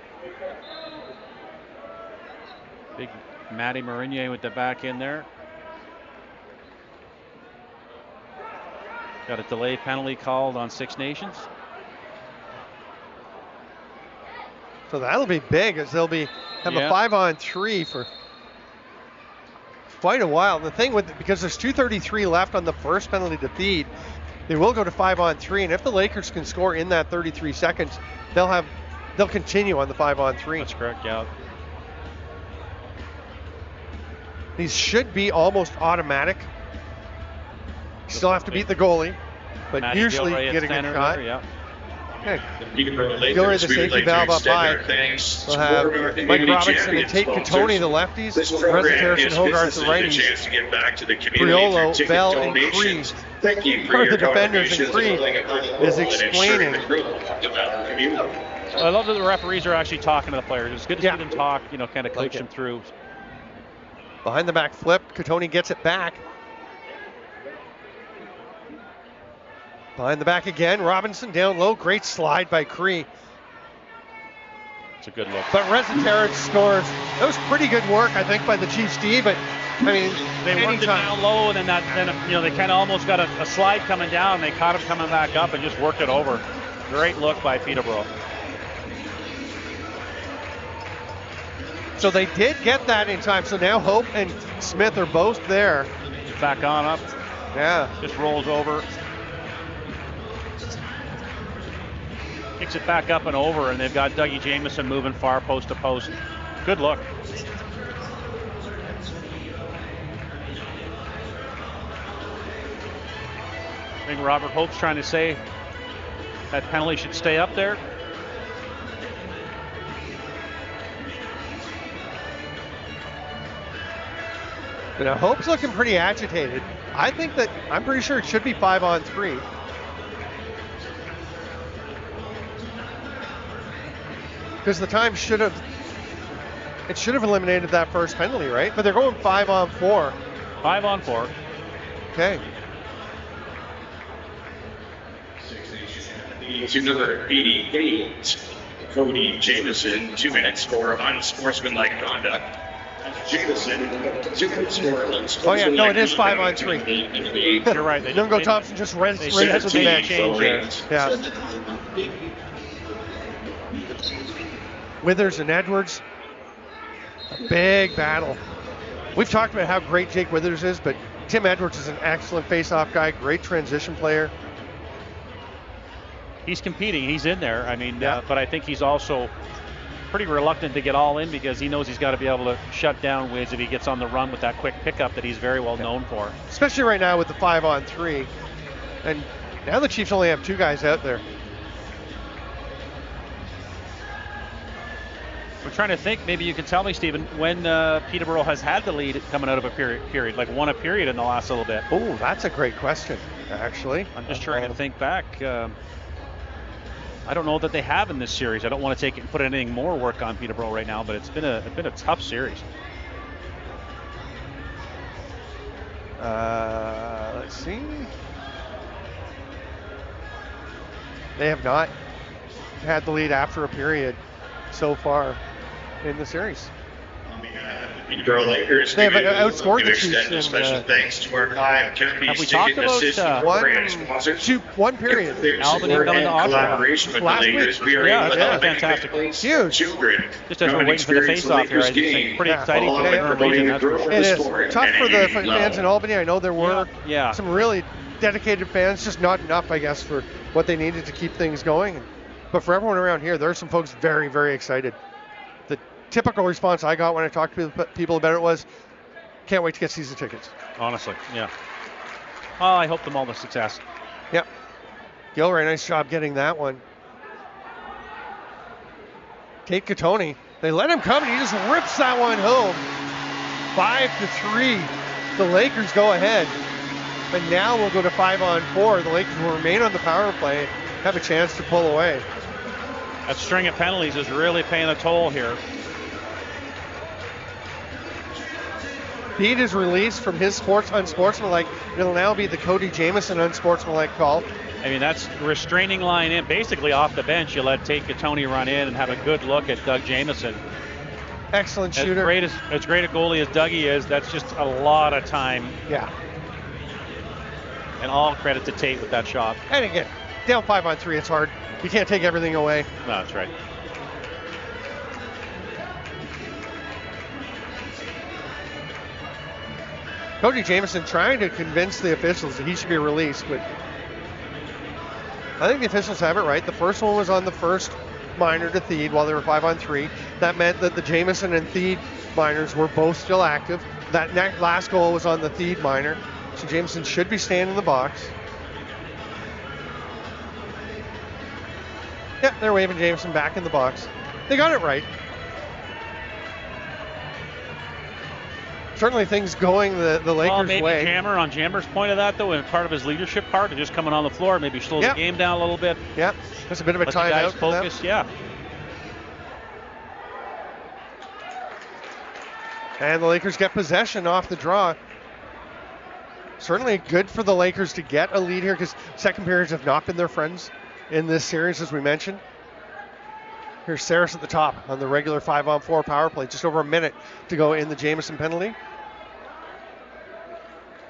Speaker 2: Big Matty Marinier with the back in there. Got a delay penalty called on Six Nations.
Speaker 1: So that'll be big, as they'll have a 5-on-3 for quite a while. The thing because there's 2:33 left on the first penalty to feed, they will go to 5-on-3, and if the Lakers can score in that 33 seconds, they'll continue on the 5-on-3.
Speaker 2: That's correct, yeah.
Speaker 1: These should be almost automatic. Still have to beat the goalie, but
Speaker 2: Matty
Speaker 1: usually
Speaker 2: Gilray
Speaker 1: you get a good shot.
Speaker 2: There, yeah.
Speaker 1: Okay.
Speaker 3: Peterborough
Speaker 1: Gilray,
Speaker 3: Lakers,
Speaker 1: the
Speaker 3: we would
Speaker 1: safety
Speaker 3: like to
Speaker 1: valve up
Speaker 3: extend
Speaker 1: high.
Speaker 3: our thanks
Speaker 1: We'll
Speaker 3: to
Speaker 1: have
Speaker 3: our
Speaker 1: Mike
Speaker 3: community
Speaker 1: Robinson and
Speaker 3: champions
Speaker 1: Tate
Speaker 3: sponsors.
Speaker 1: Catoni, the lefties.
Speaker 3: This program
Speaker 1: Reza
Speaker 3: gives
Speaker 1: Hogarth, the
Speaker 3: businesses a
Speaker 1: righties.
Speaker 3: chance to give back to the community
Speaker 1: Priolo,
Speaker 3: through ticket
Speaker 1: Bell, and
Speaker 3: donations.
Speaker 1: Cree
Speaker 3: Thank you for
Speaker 1: are
Speaker 3: your
Speaker 1: the defenders, and
Speaker 3: contributions
Speaker 1: Cree
Speaker 3: to playing a critical
Speaker 1: is
Speaker 3: role in ensuring
Speaker 1: explaining.
Speaker 3: the growth of our community.
Speaker 2: I love that the referees are actually talking to the players. It's good to see them talk, kind of coach them through.
Speaker 1: Behind the back flip, Catoni gets it back. Behind the back again, Robinson down low, great slide by Cree.
Speaker 2: It's a good look.
Speaker 1: But Rezateric scores. That was pretty good work, I think, by the Chiefs D, but I mean,
Speaker 2: They worked it down low, and then they kind of almost got a slide coming down. They caught him coming back up and just worked it over. Great look by Peterborough.
Speaker 1: So they did get that in time. So now Hope and Smith are both there.
Speaker 2: Back on up.
Speaker 1: Yeah.
Speaker 2: Just rolls over. Kicks it back up and over, and they've got Dougie Jamieson moving far post to post. Good look. I think Robert Hope's trying to say that penalty should stay up there.
Speaker 1: Now Hope's looking pretty agitated. I'm pretty sure it should be 5-on-3. Because the time should have eliminated that first penalty, right? But they're going 5-on-4.
Speaker 2: 5-on-4.
Speaker 1: Okay.
Speaker 3: To number 88, Cody Jamieson, 2 minutes for unsportsmanlike conduct. Jamieson, 2 minutes for unsportsmanlike.
Speaker 1: Oh yeah, no, it is 5-on-3.
Speaker 2: You're right.
Speaker 1: Nungo Thompson just raises the bench. Yeah. Withers and Edwards, a big battle. We've talked about how great Jake Withers is, but Tim Edwards is an excellent face-off guy, great transition player.
Speaker 2: He's competing. He's in there. I mean, but I think he's also pretty reluctant to get all in because he knows he's got to be able to shut down Wiz if he gets on the run with that quick pickup that he's very well known for.
Speaker 1: Especially right now with the 5-on-3. And now the Chiefs only have 2 guys out there.
Speaker 2: I'm trying to think, maybe you can tell me, Stephen, when Peterborough has had the lead coming out of a period, like won a period in the last little bit.
Speaker 1: Oh, that's a great question, actually.
Speaker 2: I'm just trying to think back. I don't know that they have in this series. I don't want to put anything more work on Peterborough right now, but it's been a tough series.
Speaker 1: Let's see. They have not had the lead after a period so far in the series.
Speaker 3: Peterborough Lakers.
Speaker 1: They have outscored the Chiefs
Speaker 3: extend a special thanks to our live
Speaker 2: Have we talked about
Speaker 1: one period?
Speaker 2: Albany coming to Ottawa.
Speaker 3: Collaboration with the
Speaker 1: Last
Speaker 3: Lakers.
Speaker 1: week.
Speaker 3: We are
Speaker 1: Yeah,
Speaker 3: able
Speaker 1: yeah,
Speaker 3: to make
Speaker 2: fantastic.
Speaker 1: Huge.
Speaker 3: children
Speaker 2: Just as we're
Speaker 3: come and
Speaker 2: waiting for the
Speaker 3: experience
Speaker 2: face-off here, I
Speaker 3: Lakers
Speaker 2: just think
Speaker 3: game.
Speaker 2: pretty exciting
Speaker 3: All
Speaker 2: for the
Speaker 3: about
Speaker 2: region,
Speaker 3: promoting
Speaker 2: that's
Speaker 3: the
Speaker 2: for
Speaker 3: growth
Speaker 2: sure.
Speaker 3: of
Speaker 1: It
Speaker 3: the
Speaker 1: is
Speaker 3: sport
Speaker 1: tough
Speaker 3: at
Speaker 1: for the
Speaker 3: any
Speaker 1: fans
Speaker 3: level.
Speaker 1: in Albany. I know there were
Speaker 2: Yeah.
Speaker 1: some really dedicated fans, just not enough, I guess, for what they needed to keep things going. But for everyone around here, there are some folks very, very excited. The typical response I got when I talked to people about it was, can't wait to get season tickets.
Speaker 2: Honestly, yeah. Oh, I hope them all the success.
Speaker 1: Yep. Gilray, nice job getting that one. Tate Catoni, they let him come and he just rips that one home. 5-3. The Lakers go ahead. And now we'll go to 5-on-4. The Lakers will remain on the power play, have a chance to pull away.
Speaker 2: That string of penalties is really paying a toll here.
Speaker 1: Pete is released from his unsportsmanlike. It'll now be the Cody Jamieson unsportsmanlike call.
Speaker 2: I mean, that's restraining line in. Basically off the bench, you let Tate Katoni run in and have a good look at Doug Jamieson.
Speaker 1: Excellent shooter.
Speaker 2: As great a goalie as Dougie is, that's just a lot of time.
Speaker 1: Yeah.
Speaker 2: And all credit to Tate with that shot.
Speaker 1: And again, down 5-on-3, it's hard. You can't take everything away.
Speaker 2: No, that's right.
Speaker 1: Cody Jamieson trying to convince the officials that he should be released, but I think the officials have it right. The first one was on the first minor to Theed while they were 5-on-3. That meant that the Jamieson and Theed minors were both still active. That last goal was on the Theed minor, so Jamieson should be staying in the box. Yeah, they're waving Jamieson back in the box. They got it right. Certainly things going the Lakers'
Speaker 2: maybe
Speaker 1: way.
Speaker 2: Jammer, on Jammer's point of that, though, and part of his leadership part, of just coming on the floor, maybe slow the game down a little bit.
Speaker 1: Yeah, there's a bit of a
Speaker 2: let the guys
Speaker 1: timeout.
Speaker 2: Focus, yeah.
Speaker 1: And the Lakers get possession off the draw. Certainly good for the Lakers to get a lead here because second periods have not been their friends in this series, as we mentioned. Here's Saris at the top on the regular 5-on-4 power play. Just over a minute to go in the Jamieson penalty.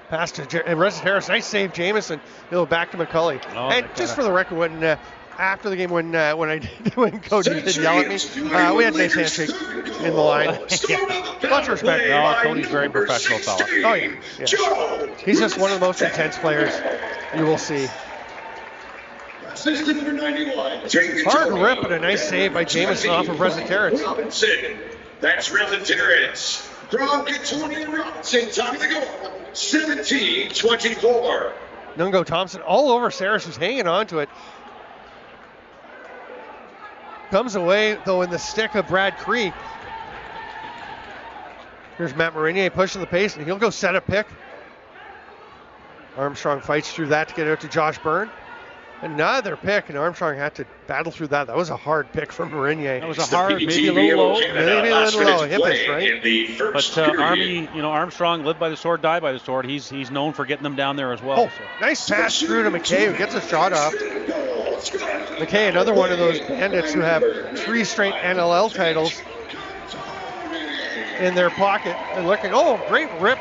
Speaker 1: Pass to Harris. Nice save, Jamieson. He'll back to McCulley.
Speaker 2: Oh,
Speaker 1: and just for the record, when after the game, when Cody did yell at me, we had a nice handshake in the line. Lots of respect.
Speaker 2: No, Cody's a very professional fella.
Speaker 1: Oh yeah. He's just one of the most intense players you will see.
Speaker 3: Assistant number 91.
Speaker 1: Hard rip and a nice save by Jamieson off of Rezaterets.
Speaker 3: That's Rezaterets. From Katoni Robinson, top of the goal. 17-24.
Speaker 1: Nungo Thompson all over Saris, who's hanging on to it. Comes away, though, in the stick of Brad Cree. Here's Matt Marinier pushing the pace, and he'll go set a pick. Armstrong fights through that to get it out to Josh Byrne. Another pick, and Armstrong had to battle through that. That was a hard pick from Marinier.
Speaker 2: That was a hard, maybe a little low.
Speaker 1: Maybe a little low, hippish, right?
Speaker 2: But Army, Armstrong, live by the sword, die by the sword. He's known for getting them down there as well.
Speaker 1: Oh, so. Nice pass through to McKay, who gets a shot off. McKay, another one of those bandits who have 3 straight NLL titles in their pocket. And looking, great rip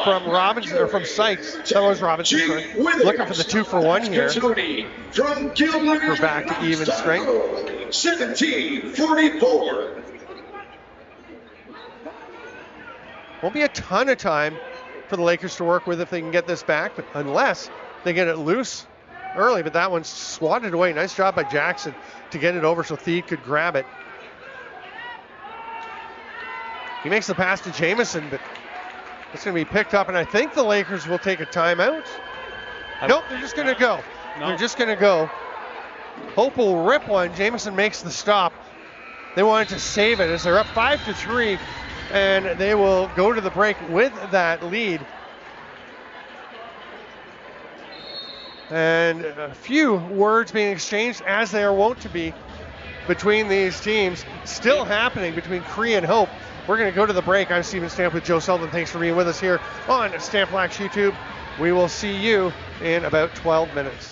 Speaker 1: from Robinson, or from Sykes. That was Robinson, sorry. Looking for the 2-for-1 here. We're back to even strength.
Speaker 3: 17-44.
Speaker 1: Won't be a ton of time for the Lakers to work with if they can get this back, but unless they get it loose early. But that one's swatted away. Nice job by Jackson to get it over so Theed could grab it. He makes the pass to Jamieson, but it's going to be picked up, and I think the Lakers will take a timeout. Nope, they're just going to go. No. They're just going to go. Hope will rip one. Jamieson makes the stop. They wanted to save it as they're up 5-3, and they will go to the break with that lead. And a few words being exchanged, as they are wont to be, between these teams. Still happening between Cree and Hope. We're going to go to the break. I'm Steven Stamp with Joe Sullivan. Thanks for being with us here on Stamp Black's YouTube. We will see you in about 12 minutes.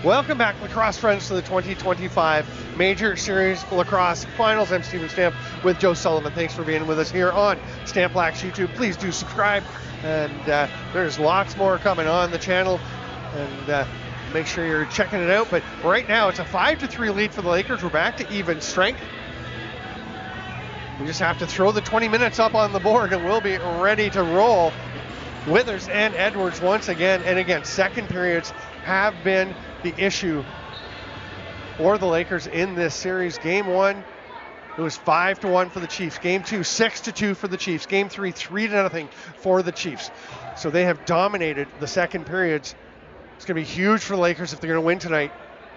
Speaker 1: Welcome back, lacrosse friends, to the 2025 Major Series Lacrosse Finals. I'm Stephen Stamp with Joe Sullivan. Thanks for being with us here on Stamp Black's YouTube. Please do subscribe, and there's lots more coming on the channel, and make sure you're checking it out. But right now, it's a 5-3 lead for the Lakers. We're back to even strength. We just have to throw the 20 minutes up on the board, and we'll be ready to roll. Withers and Edwards once again, and again, second periods have been the issue for the Lakers in this series. Game 1, it was 5-1 for the Chiefs. Game 2, 6-2 for the Chiefs. Game 3, 3-0 for the Chiefs. So they have dominated the second periods. It's going to be huge for the Lakers if they're going to win tonight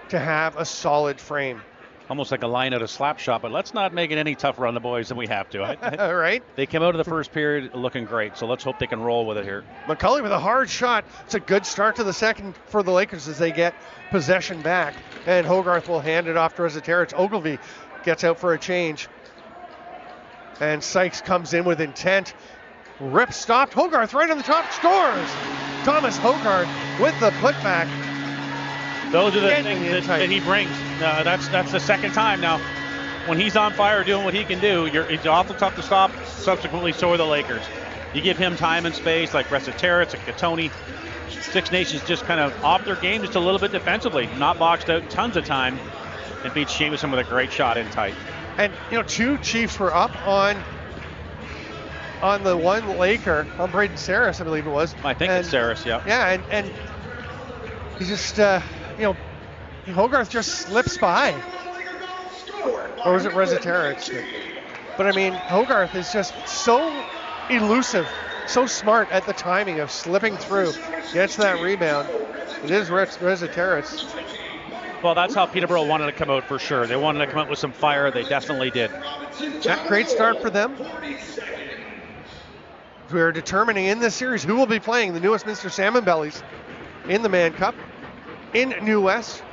Speaker 1: to have a solid frame.
Speaker 2: Almost like a line out of slap shot, but let's not make it any tougher on the boys than we have to.
Speaker 1: All right.
Speaker 2: They came out of the first period looking great, so let's hope they can roll with it here.
Speaker 1: McCulley with a hard shot. It's a good start to the second for the Lakers as they get possession back. And Hogarth will hand it off to Rezaterich. Ogilvy gets out for a change. And Sykes comes in with intent. Rip stopped. Hogarth right on the top, scores! Thomas Hogarth with the putback.
Speaker 2: Those are the things that he brings. That's the second time now. When he's on fire doing what he can do, it's awful tough to stop. Subsequently, so are the Lakers. You give him time and space, like Rezaterich, like Katoni. Six Nations just kind of off their game just a little bit defensively. Not boxed out tons of time. And beats Jamieson with a great shot in tight.
Speaker 1: And, two Chiefs were up on the one Laker, on Braden Saris, I believe it was.
Speaker 2: I think it's Saris, yeah.
Speaker 1: Yeah, and he just, Hogarth just slips by. Or was it Rezaterich? But I mean, Hogarth is just so elusive, so smart at the timing of slipping through. Gets that rebound. It is Rezaterich.
Speaker 2: Well, that's how Peterborough wanted to come out for sure. They wanted to come out with some fire. They definitely did.
Speaker 1: That great start for them. We're determining in this series who will be playing the newest Westminster Salmon Bellies in the Mann Cup in New West,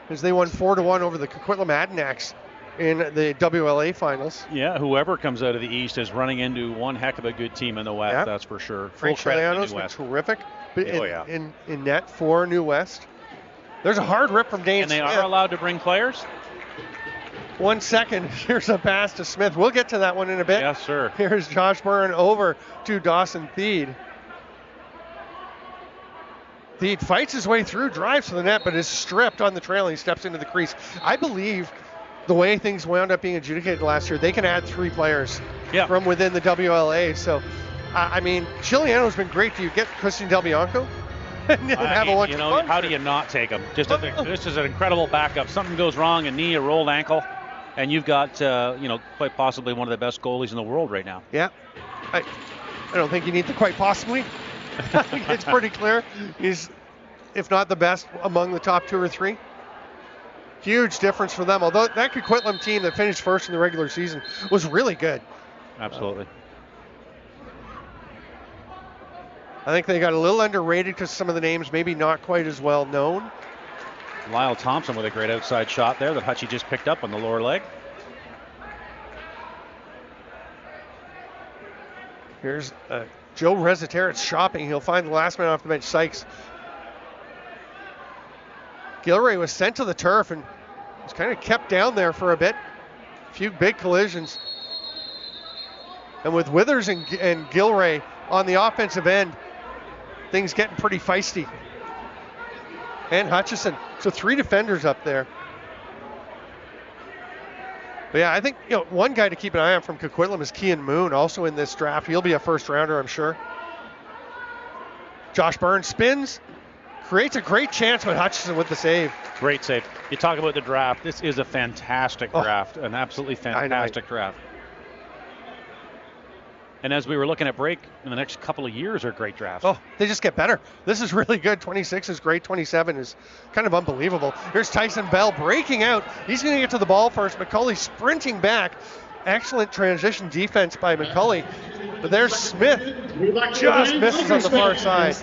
Speaker 1: as they won 4-1 over the Coquitlam Adanacs in the WLA finals.
Speaker 2: Yeah, whoever comes out of the East is running into one heck of a good team in the West, that's for sure.
Speaker 1: Frank Chiliano's been terrific in net for New West. There's a hard rip from Dane Smith.
Speaker 2: And they are allowed to bring players?
Speaker 1: 1 second. Here's a pass to Smith. We'll get to that one in a bit.
Speaker 2: Yes, sir.
Speaker 1: Here's Josh Byrne over to Dawson Theed. Theed fights his way through, drives to the net, but is stripped on the trail. He steps into the crease. I believe the way things wound up being adjudicated last year, they can add 3 players from within the WLA. So, I mean, Chiliano's been great. Do you get Christian Del Bianco?
Speaker 2: How do you not take him? This is an incredible backup. Something goes wrong, a knee, a rolled ankle, and you've got, quite possibly one of the best goalies in the world right now.
Speaker 1: Yeah. I don't think you need to quite possibly. I think it's pretty clear. He's, if not the best, among the top 2 or 3. Huge difference for them. Although that Coquitlam team that finished first in the regular season was really good.
Speaker 2: Absolutely.
Speaker 1: I think they got a little underrated because some of the names maybe not quite as well known.
Speaker 2: Lyle Thompson with a great outside shot there that Hutchie just picked up on the lower leg.
Speaker 1: Here's Joe Rezaterich shopping. He'll find the last man off the bench, Sykes. Gilray was sent to the turf and was kind of kept down there for a bit. A few big collisions. And with Withers and Gilray on the offensive end, things getting pretty feisty. And Hutchison. So 3 defenders up there. But yeah, I think one guy to keep an eye on from Coquitlam is Kean Moon, also in this draft. He'll be a first rounder, I'm sure. Josh Byrne spins, creates a great chance with Hutchison with the save.
Speaker 2: Great save. You talk about the draft. This is a fantastic draft, an absolutely fantastic draft. And as we were looking at break, in the next couple of years are great drafts.
Speaker 1: Oh, they just get better. This is really good. 26 is great. 27 is kind of unbelievable. Here's Tyson Bell breaking out. He's going to get to the ball first. McCulley sprinting back. Excellent transition defense by McCulley. But there's Smith. Just misses on the far side.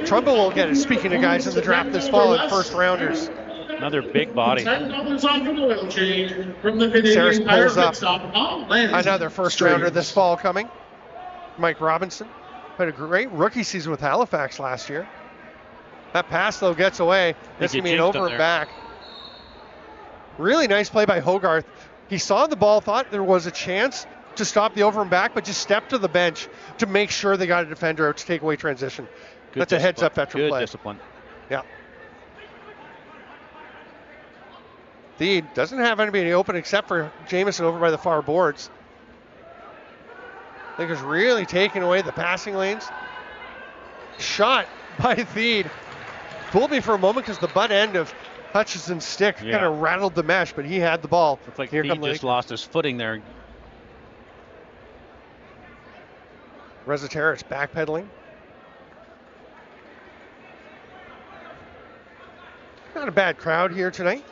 Speaker 1: Trumbull will get it. Speaking of guys in the draft this fall and first rounders.
Speaker 2: Another big body.
Speaker 1: Saris pulls up. Another first rounder this fall coming. Mike Robinson had a great rookie season with Halifax last year. That pass, though, gets away. This
Speaker 2: you
Speaker 1: can be an
Speaker 2: jinxed
Speaker 1: over
Speaker 2: him
Speaker 1: and
Speaker 2: there.
Speaker 1: back. Really nice play by Hogarth. He saw the ball, thought there was a chance to stop the over and back, but just stepped to the bench to make sure they got a defender out to take away transition.
Speaker 2: Good
Speaker 1: That's a heads-up veteran
Speaker 2: Good
Speaker 1: play.
Speaker 2: discipline.
Speaker 1: Yeah. Theed doesn't have anybody open except for Jamison over by the far boards. Lakers really taking away the passing lanes. Shot by Theed. Fooled me for a moment because the butt end of Hutchison's stick kind of rattled the mesh, but he had the ball.
Speaker 2: Looks like
Speaker 1: Here
Speaker 2: he
Speaker 1: come
Speaker 2: just lost his footing there.
Speaker 1: Rezateris backpedaling. Not a bad crowd here tonight.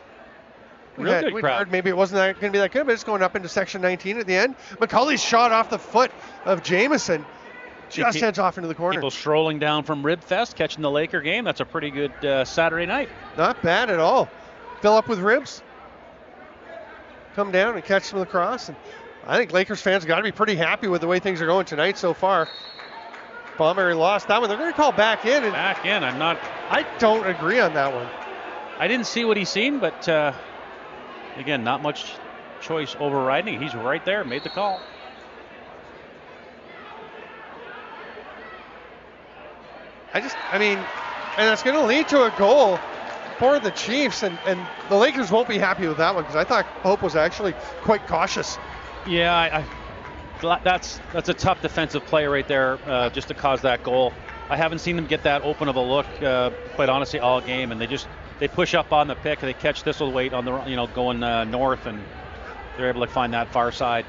Speaker 2: Real good crowd.
Speaker 1: Maybe it wasn't going to be that good, but it's going up into section 19 at the end. McCulley's shot off the foot of Jamison. Just heads off into the corner.
Speaker 2: People strolling down from Rib Fest, catching the Laker game. That's a pretty good Saturday night.
Speaker 1: Not bad at all. Fill up with ribs. Come down and catch some lacrosse. And I think Lakers fans got to be pretty happy with the way things are going tonight so far. Palmieri lost that one. They're going to call back in. And I don't agree on that one.
Speaker 2: I didn't see what he's seen, but again, not much choice overriding. He's right there, made the call.
Speaker 1: And it's going to lead to a goal for the Chiefs, and the Lakers won't be happy with that one because I thought Pope was actually quite cautious.
Speaker 2: Yeah, that's a tough defensive play right there, just to cause that goal. I haven't seen them get that open of a look, quite honestly, all game, and they push up on the pick, and they catch Thistlethwaite on the going north, and they're able to find that far side.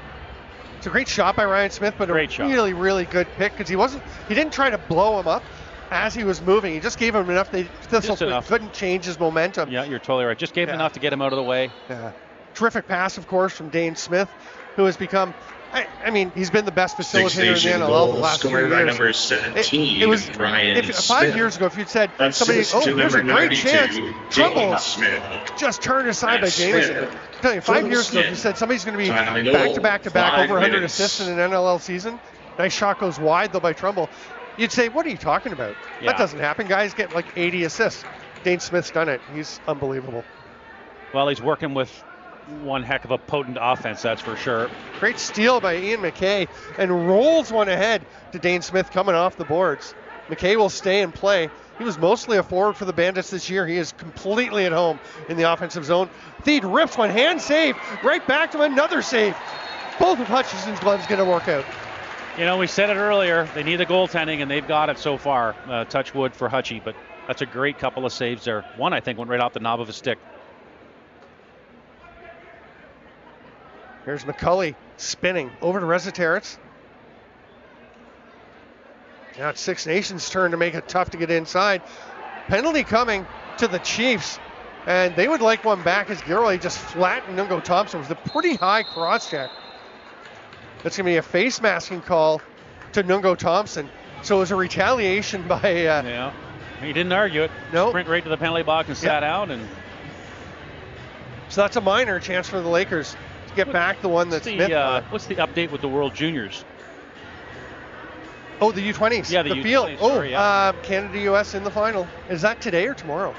Speaker 1: It's a great shot by Ryan Smith, but really, really good pick because he didn't try to blow him up as he was moving. He just gave him enough. Thistlethwaite couldn't change his momentum.
Speaker 2: Yeah, you're totally right. Just gave him enough to get him out of the way.
Speaker 1: Yeah. Terrific pass, of course, from Dane Smith, who has become, he's been the best facilitator in the NLL the last few years.
Speaker 3: Number 17,
Speaker 1: it was
Speaker 3: Ryan Smith.
Speaker 1: 5 years ago, if you'd said somebody, there's a great chance, Trumbull just turned aside by Jamison. I'm telling you, 5 years ago, if you said somebody's going to be back-to-back over 100 assists in an NLL season, nice shot goes wide, though, by Trumbull, you'd say, what are you talking about?
Speaker 2: Yeah.
Speaker 1: That doesn't happen. Guys get like 80 assists. Dane Smith's done it. He's unbelievable.
Speaker 2: Well, he's working with one heck of a potent offense, that's for sure.
Speaker 1: Great steal by Ian McKay and rolls one ahead to Dane Smith coming off the boards. McKay will stay and play. He was mostly a forward for the Bandits this year. He is completely at home in the offensive zone. Theed rips one, hand save, right back to another save. Both of Hutchison's gloves going to work out.
Speaker 2: We said it earlier, they need the goaltending, and they've got it so far. Touch wood for Hutchie, but that's a great couple of saves there. One, I think, went right off the knob of his stick.
Speaker 1: Here's McCulley spinning over to Rezateris. Now it's Six Nations' turn to make it tough to get inside. Penalty coming to the Chiefs, and they would like one back as Gilroy just flattened Nungo Thompson with a pretty high cross check. That's going to be a face masking call to Nungo Thompson. So it was a retaliation by...
Speaker 2: yeah, he didn't argue it.
Speaker 1: Nope.
Speaker 2: Sprint right to the penalty box and sat out. And
Speaker 1: so that's a minor chance for the Lakers to get back the one that's
Speaker 2: what's the update with the World Juniors?
Speaker 1: Oh, the U20s.
Speaker 2: Yeah, the U20s.
Speaker 1: Field.
Speaker 2: Sorry,
Speaker 1: Canada-US in the final. Is that today or tomorrow?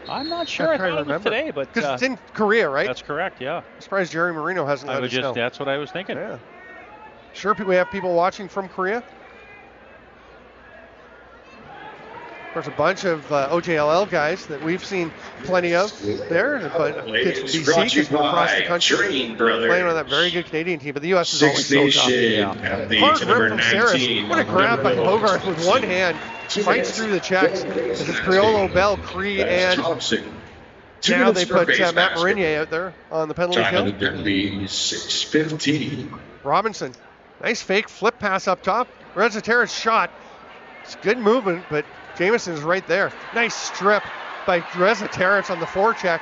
Speaker 2: I'm not sure. I thought it was today, but...
Speaker 1: Because it's in Korea, right?
Speaker 2: That's correct, yeah.
Speaker 1: I'm surprised Jerry Marino hasn't let us know.
Speaker 2: That's what I was thinking.
Speaker 1: Yeah. Sure, we have people watching from Korea. There's a bunch of OJLL guys that we've seen plenty of there, but kids from BC, kids from across the country playing on that very good Canadian team. But the U.S. is always so tough. Yeah. Hard rip from Saris. What a grab by Hogarth with one hand. Fights through the checks. This is Criollo, Bell, Cree, and now they put Matt Marinier out there on the penalty kill.
Speaker 3: 6:15.
Speaker 1: Robinson. Nice fake flip pass up top. Rezateris shot. It's good movement, but Jamison's right there. Nice strip by Rezateris on the forecheck.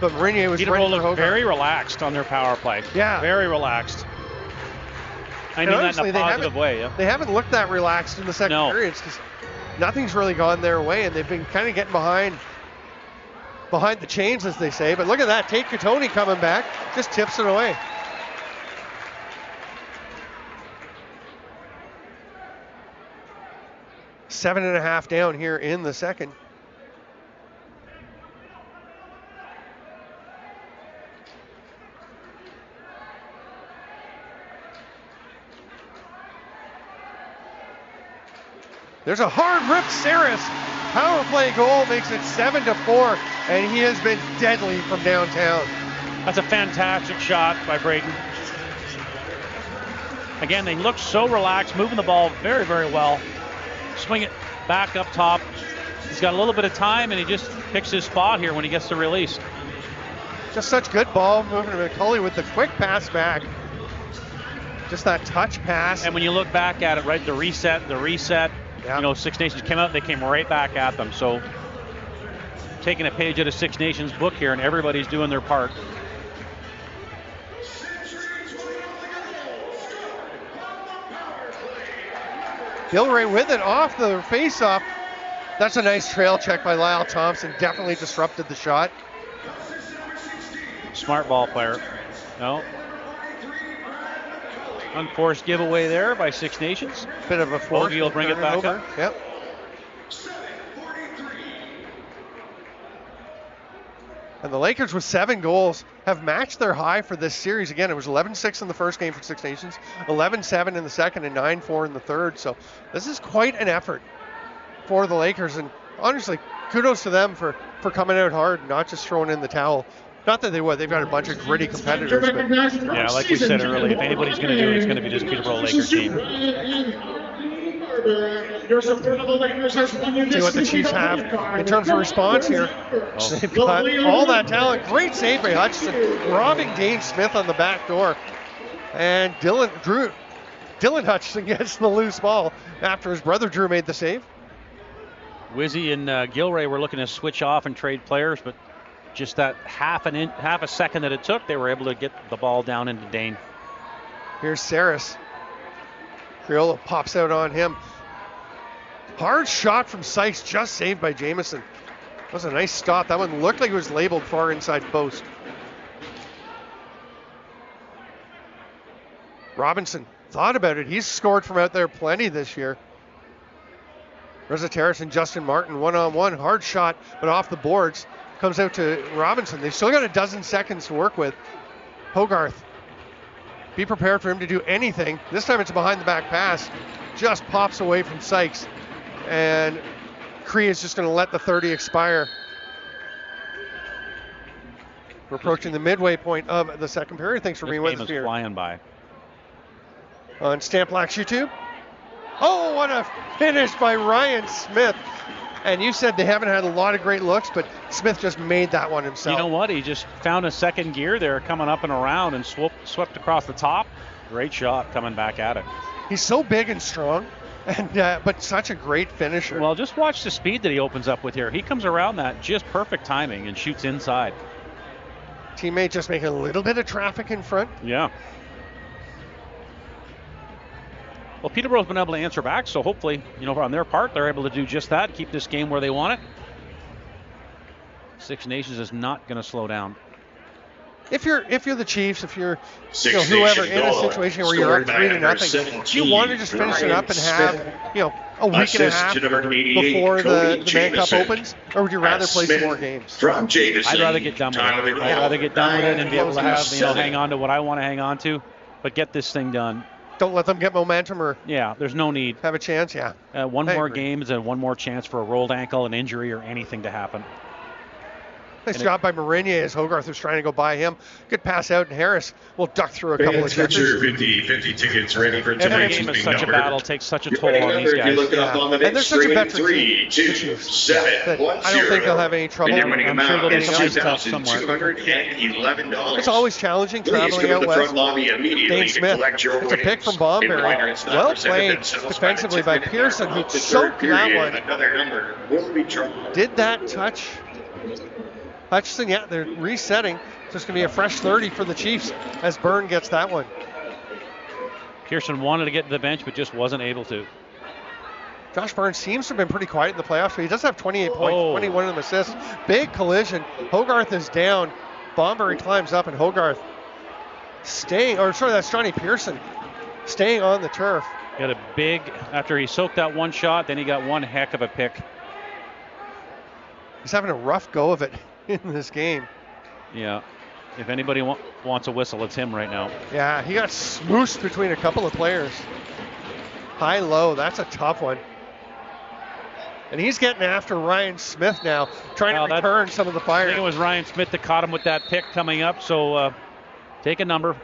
Speaker 1: But Marinier was
Speaker 2: Peterborough
Speaker 1: right for
Speaker 2: looked very relaxed on their power play.
Speaker 1: Yeah.
Speaker 2: Very relaxed. I mean that in a positive way, yeah.
Speaker 1: They haven't looked that relaxed in the second periods because nothing's really gone their way, and they've been kind of getting behind the chains, as they say. But look at that. Tate Katoni coming back. Just tips it away. 7.5 down here in the second. There's a hard rip, Saris. Power play goal makes it 7-4, and he has been deadly from downtown.
Speaker 2: That's a fantastic shot by Braden. Again, they look so relaxed, moving the ball very, very well. Swing it back up top. He's got a little bit of time, and he just picks his spot here when he gets the release.
Speaker 1: Just such good ball movement of McCulley with the quick pass back. Just that touch pass.
Speaker 2: And when you look back at it, right, the reset,
Speaker 1: yeah.
Speaker 2: You know, Six Nations came out, they came right back at them. So taking a page out of Six Nations book here, and everybody's doing their part.
Speaker 1: Gilray with it off the face-off. That's a nice trail check by Lyle Thompson. Definitely disrupted the shot.
Speaker 2: Smart ball player. No. Unforced giveaway there by Six Nations.
Speaker 1: Bit of a force.
Speaker 2: Ogie will bring it back up.
Speaker 1: Yep. And the Lakers with 7 goals have matched their high for this series. Again, it was 11-6 in the first game for Six Nations, 11-7 in the second, and 9-4 in the third. So this is quite an effort for the Lakers. And honestly, kudos to them for coming out hard, not just throwing in the towel. Not that they would. They've got a bunch of gritty competitors. But
Speaker 2: yeah, like we said earlier, if anybody's going to do it, it's going to be this Peterborough Lakers team.
Speaker 1: See what the Chiefs have in terms of response here. Oh. They've got all that talent. Great save by Hutchinson, robbing Dane Smith on the back door. And Dylan Hutchinson gets the loose ball after his brother Drew made the save.
Speaker 2: Wizzy and Gilray were looking to switch off and trade players, but just that half a second that it took, they were able to get the ball down into Dane.
Speaker 1: Here's Saris. Criollo pops out on him. Hard shot from Sykes, just saved by Jamieson. That was a nice stop. That one looked like it was labeled far inside post. Robinson thought about it. He's scored from out there plenty this year. Reza Terrace and Justin Martin one-on-one. Hard shot, but off the boards. Comes out to Robinson. They've still got a dozen seconds to work with. Hogarth. Be prepared for him to do anything. This time it's a behind the back pass. Just pops away from Sykes. And Cree is just going to let the 30 expire. We're approaching the midway point of the second period. Thanks for being with us here.
Speaker 2: Flying by.
Speaker 1: On Stamp Black's YouTube. Oh, what a finish by Ryan Smith. And you said they haven't had a lot of great looks, but Smith just made that one himself.
Speaker 2: You know what? He just found a second gear there coming up and around and swept across the top. Great shot coming back at it.
Speaker 1: He's so big and strong, and but such a great finisher.
Speaker 2: Well, just watch the speed that he opens up with here. He comes around that, just perfect timing, and shoots inside.
Speaker 1: Teammate just making a little bit of traffic in front.
Speaker 2: Yeah. Well, Peterborough's been able to answer back, so hopefully, you know, on their part, they're able to do just that, keep this game where they want it. Six Nations is not going to slow down.
Speaker 1: If you're the Chiefs, if you're whoever in a situation where you're up 3-0, you want to just finish it up and have a week and a half before the Mann Cup opens, or would you rather play some more games?
Speaker 2: I'd rather get done with it. I'd rather get done with it and be able to have hang on to what I want to hang on to, but get this thing done.
Speaker 1: Don't let them get momentum or
Speaker 2: there's no need.
Speaker 1: Have a chance,
Speaker 2: one more game is one more chance for a rolled ankle, an injury, or anything to happen.
Speaker 1: Nice job by Marinier as Hogarth was trying to go by him. Good pass out, and Harris will duck through a couple of checkers.
Speaker 3: 50 tickets ready for tonight's
Speaker 2: game is such a battle, takes such a toll on these guys.
Speaker 1: And they're such a veteran team.
Speaker 3: 3-2-7-1-0.
Speaker 1: I don't think they'll have any trouble.
Speaker 3: And winning
Speaker 2: I'm sure
Speaker 3: amount
Speaker 2: they'll
Speaker 3: is
Speaker 2: be tough somewhere.
Speaker 3: $211.
Speaker 1: It's always challenging traveling out west. Dane Smith. It's a pick from Bomberry. Well played defensively by Pearson, who choked that one.
Speaker 3: Another number will be trouble.
Speaker 1: Did that touch Hutchinson? Yeah, they're resetting. So it's going to be a fresh 30 for the Chiefs as Byrne gets that one.
Speaker 2: Pearson wanted to get to the bench, but just wasn't able to.
Speaker 1: Josh Byrne seems to have been pretty quiet in the playoffs, but he does have 28 points, 21 of them assists. Big collision. Hogarth is down. Bomberry climbs up, and Hogarth that's Johnny Pearson staying on the turf.
Speaker 2: Got a big, after he soaked that one shot, then he got one heck of a pick.
Speaker 1: He's having a rough go of it in this game.
Speaker 2: Yeah. If anybody wants a whistle, it's him right now.
Speaker 1: Yeah, he got smooshed between a couple of players. High-low, that's a tough one. And he's getting after Ryan Smith now, trying to return some of the fire.
Speaker 2: I think it was Ryan Smith that caught him with that pick coming up, so take a number.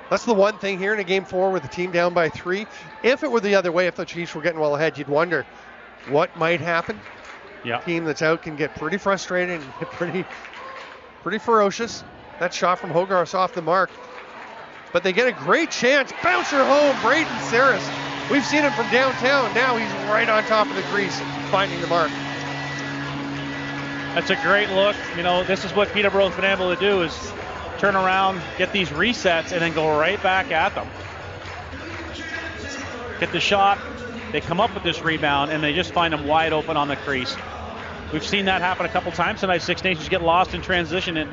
Speaker 1: That's the one thing here in a game 4 with the team down by 3. If it were the other way, if the Chiefs were getting well ahead, you'd wonder what might happen.
Speaker 2: Yeah.
Speaker 1: Team that's out can get pretty frustrated and get pretty ferocious. That shot from Hogarth's off the mark. But they get a great chance. Bouncer home, Braden Saris. We've seen him from downtown. Now he's right on top of the crease, finding the mark.
Speaker 2: That's a great look. You know, this is what Peterborough's been able to do, is turn around, get these resets, and then go right back at them. Get the shot. They come up with this rebound, and they just find them wide open on the crease. We've seen that happen a couple times tonight. Six Nations get lost in transition, and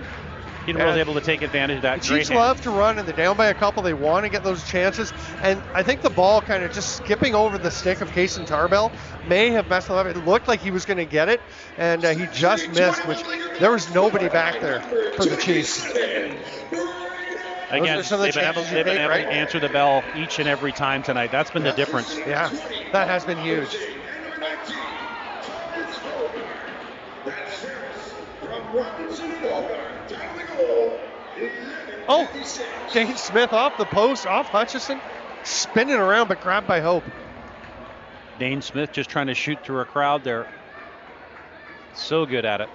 Speaker 2: Peterborough's able to take advantage of that.
Speaker 1: The Chiefs love to run, and they're down by a couple. They want to get those chances. And I think the ball kind of just skipping over the stick of Kaysen Tarbell may have messed him up. It looked like he was going to get it, and he just missed, which there was nobody back there for the Chiefs.
Speaker 2: Again, they've been able to answer the bell each and every time tonight. That's been the difference.
Speaker 1: Yeah, that has been huge. Oh, Dane Smith off the post, off Hutchison, spinning around but grabbed by Hope.
Speaker 2: Dane Smith just trying to shoot through a crowd there. So good at it.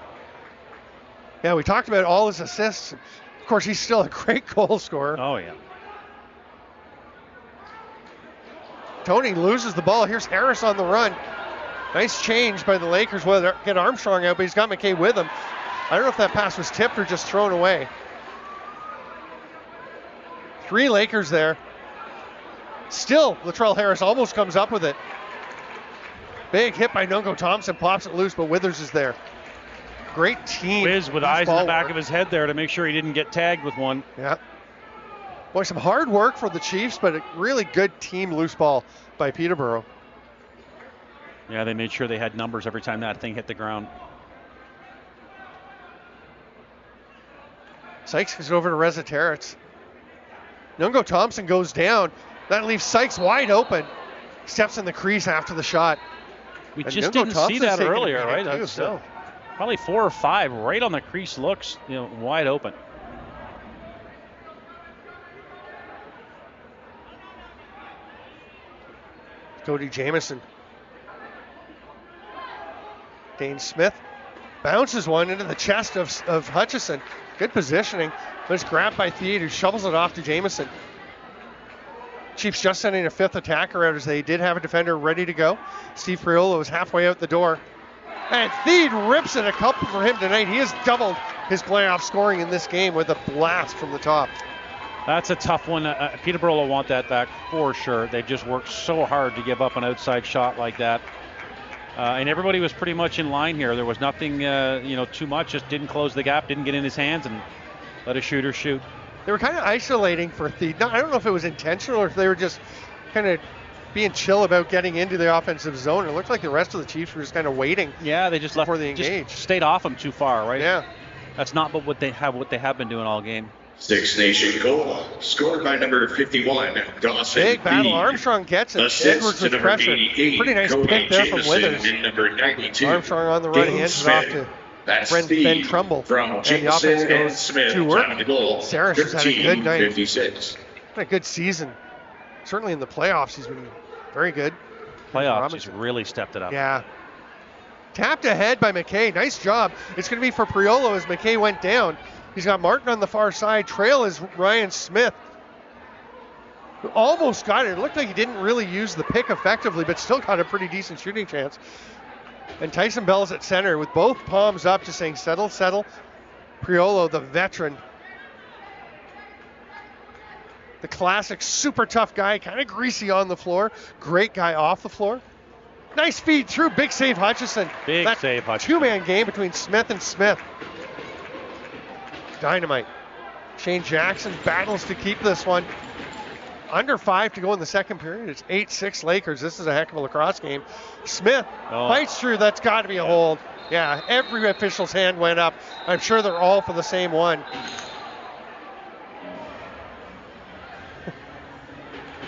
Speaker 1: Yeah, we talked about all his assists. Of course, he's still a great goal scorer.
Speaker 2: Oh, yeah.
Speaker 1: Tony loses the ball. Here's Harris on the run. Nice change by the Lakers. Well, they get Armstrong out, but he's got McKay with him. I don't know if that pass was tipped or just thrown away. 3 Lakers there. Still, Latrell Harris almost comes up with it. Big hit by Nungo Thompson, pops it loose, but Withers is there. Great team.
Speaker 2: Wiz with eyes in the back of his head there to make sure he didn't get tagged with one.
Speaker 1: Yeah. Boy, some hard work for the Chiefs, but a really good team loose ball by Peterborough.
Speaker 2: Yeah, they made sure they had numbers every time that thing hit the ground.
Speaker 1: Sykes goes over to Reza Terrence. Nungo Thompson goes down. That leaves Sykes wide open. Steps in the crease after the shot.
Speaker 2: We just didn't see that earlier, right? That's probably 4 or 5 right on the crease looks, wide open.
Speaker 1: Cody Jamieson. Dane Smith bounces one into the chest of Hutchison. Good positioning, but it's grabbed by Theed, who shovels it off to Jamieson. Chiefs just sending a 5th attacker out as they did have a defender ready to go. Steve Priolo was halfway out the door. And Theed rips it, a couple for him tonight. He has doubled his playoff scoring in this game with a blast from the top.
Speaker 2: That's a tough one. Peterborough will want that back for sure. They just worked so hard to give up an outside shot like that. And everybody was pretty much in line here. There was nothing, too much. Just didn't close the gap, didn't get in his hands, and let a shooter shoot.
Speaker 1: They were kind of isolating for Theed. I don't know if it was intentional or if they were just kind of being chill about getting into the offensive zone. It looked like the rest of the Chiefs were just kind of waiting.
Speaker 2: Yeah, they just left
Speaker 1: before they engaged.
Speaker 2: Just stayed off them too far, right?
Speaker 1: Yeah.
Speaker 2: That's not what they have been doing all game.
Speaker 3: Six Nation goal scored by number 51, Dawson.
Speaker 1: Big battle.
Speaker 3: Reed.
Speaker 1: Armstrong gets it.
Speaker 3: Assist
Speaker 1: Edwards
Speaker 3: to
Speaker 1: with
Speaker 3: number
Speaker 1: pressure.
Speaker 3: 88,
Speaker 1: Pretty nice
Speaker 3: Cody
Speaker 1: pick there from
Speaker 3: Jamieson,
Speaker 1: Withers.
Speaker 3: and number 92.
Speaker 1: Armstrong on the run,
Speaker 3: Dane
Speaker 1: hands it off
Speaker 3: Smith.
Speaker 1: to
Speaker 3: That's
Speaker 1: Ben Trumbull.
Speaker 3: From
Speaker 1: And the offense
Speaker 3: Jamieson and
Speaker 1: goes
Speaker 3: Smith.
Speaker 1: to work.
Speaker 3: Time to goal.
Speaker 1: Saris has had a good night.
Speaker 3: 56.
Speaker 1: Had a good season. Certainly in the playoffs, he's been very good.
Speaker 2: Playoffs, he's really stepped it up.
Speaker 1: Yeah. Tapped ahead by McKay. Nice job. It's going to be for Priolo as McKay went down. He's got Martin on the far side. Trail is Ryan Smith, who almost got it. It looked like he didn't really use the pick effectively, but still got a pretty decent shooting chance. And Tyson Bell's at center with both palms up, just saying, settle, settle. Priolo, the veteran. The classic super tough guy, kind of greasy on the floor. Great guy off the floor. Nice feed through. Big save, Hutchison.
Speaker 2: Big save, Hutchison.
Speaker 1: Two-man game between Smith and Smith. Dynamite. Shane Jackson battles to keep this one. Under 5 to go in the second period. It's 8-6 Lakers. This is a heck of a lacrosse game. Smith fights through. That's got to be a hold. Yeah, every official's hand went up. I'm sure they're all for the same one.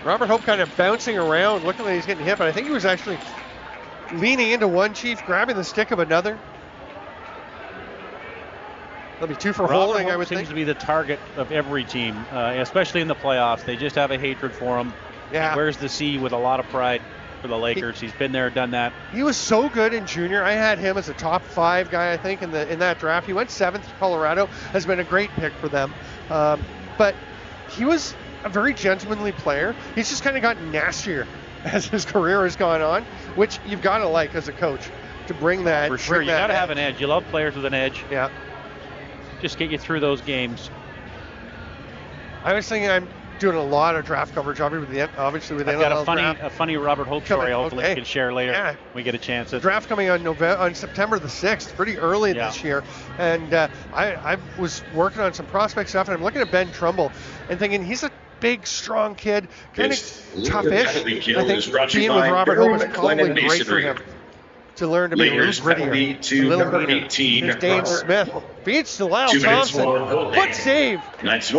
Speaker 1: Robert Hope kind of bouncing around, looking like he's getting hit, but I think he was actually leaning into one chief, grabbing the stick of another. That'll be 2 for holding, I would think.
Speaker 2: Seems to be the target of every team, especially in the playoffs. They just have a hatred for him.
Speaker 1: Yeah.
Speaker 2: He wears the C with a lot of pride for the Lakers. He's been there, done that.
Speaker 1: He was so good in junior. I had him as a top 5 guy, I think, in that draft. He went 7th to Colorado. Has been a great pick for them. But he was a very gentlemanly player. He's just kind of gotten nastier as his career has gone on, which you've got to like as a coach to bring that.
Speaker 2: For sure, you got to have an edge. You love players with an edge.
Speaker 1: Yeah.
Speaker 2: Just get you through those games.
Speaker 1: I was thinking I'm doing a lot of draft coverage, obviously with
Speaker 2: I've
Speaker 1: NLL
Speaker 2: got a funny Robert Hope story. Hopefully we can share later.
Speaker 1: Yeah.
Speaker 2: When we get a chance.
Speaker 1: The draft coming on September the 6th, pretty early this year. And I was working on some prospect stuff, and I'm looking at Ben Trumbull and thinking he's a big, strong kid, kind of toughish. I think being with Robert Hope is probably great for him to learn to be a little grittier, a little meaner. Here's Dane Smith. Beats to Lyle Thompson. Foot save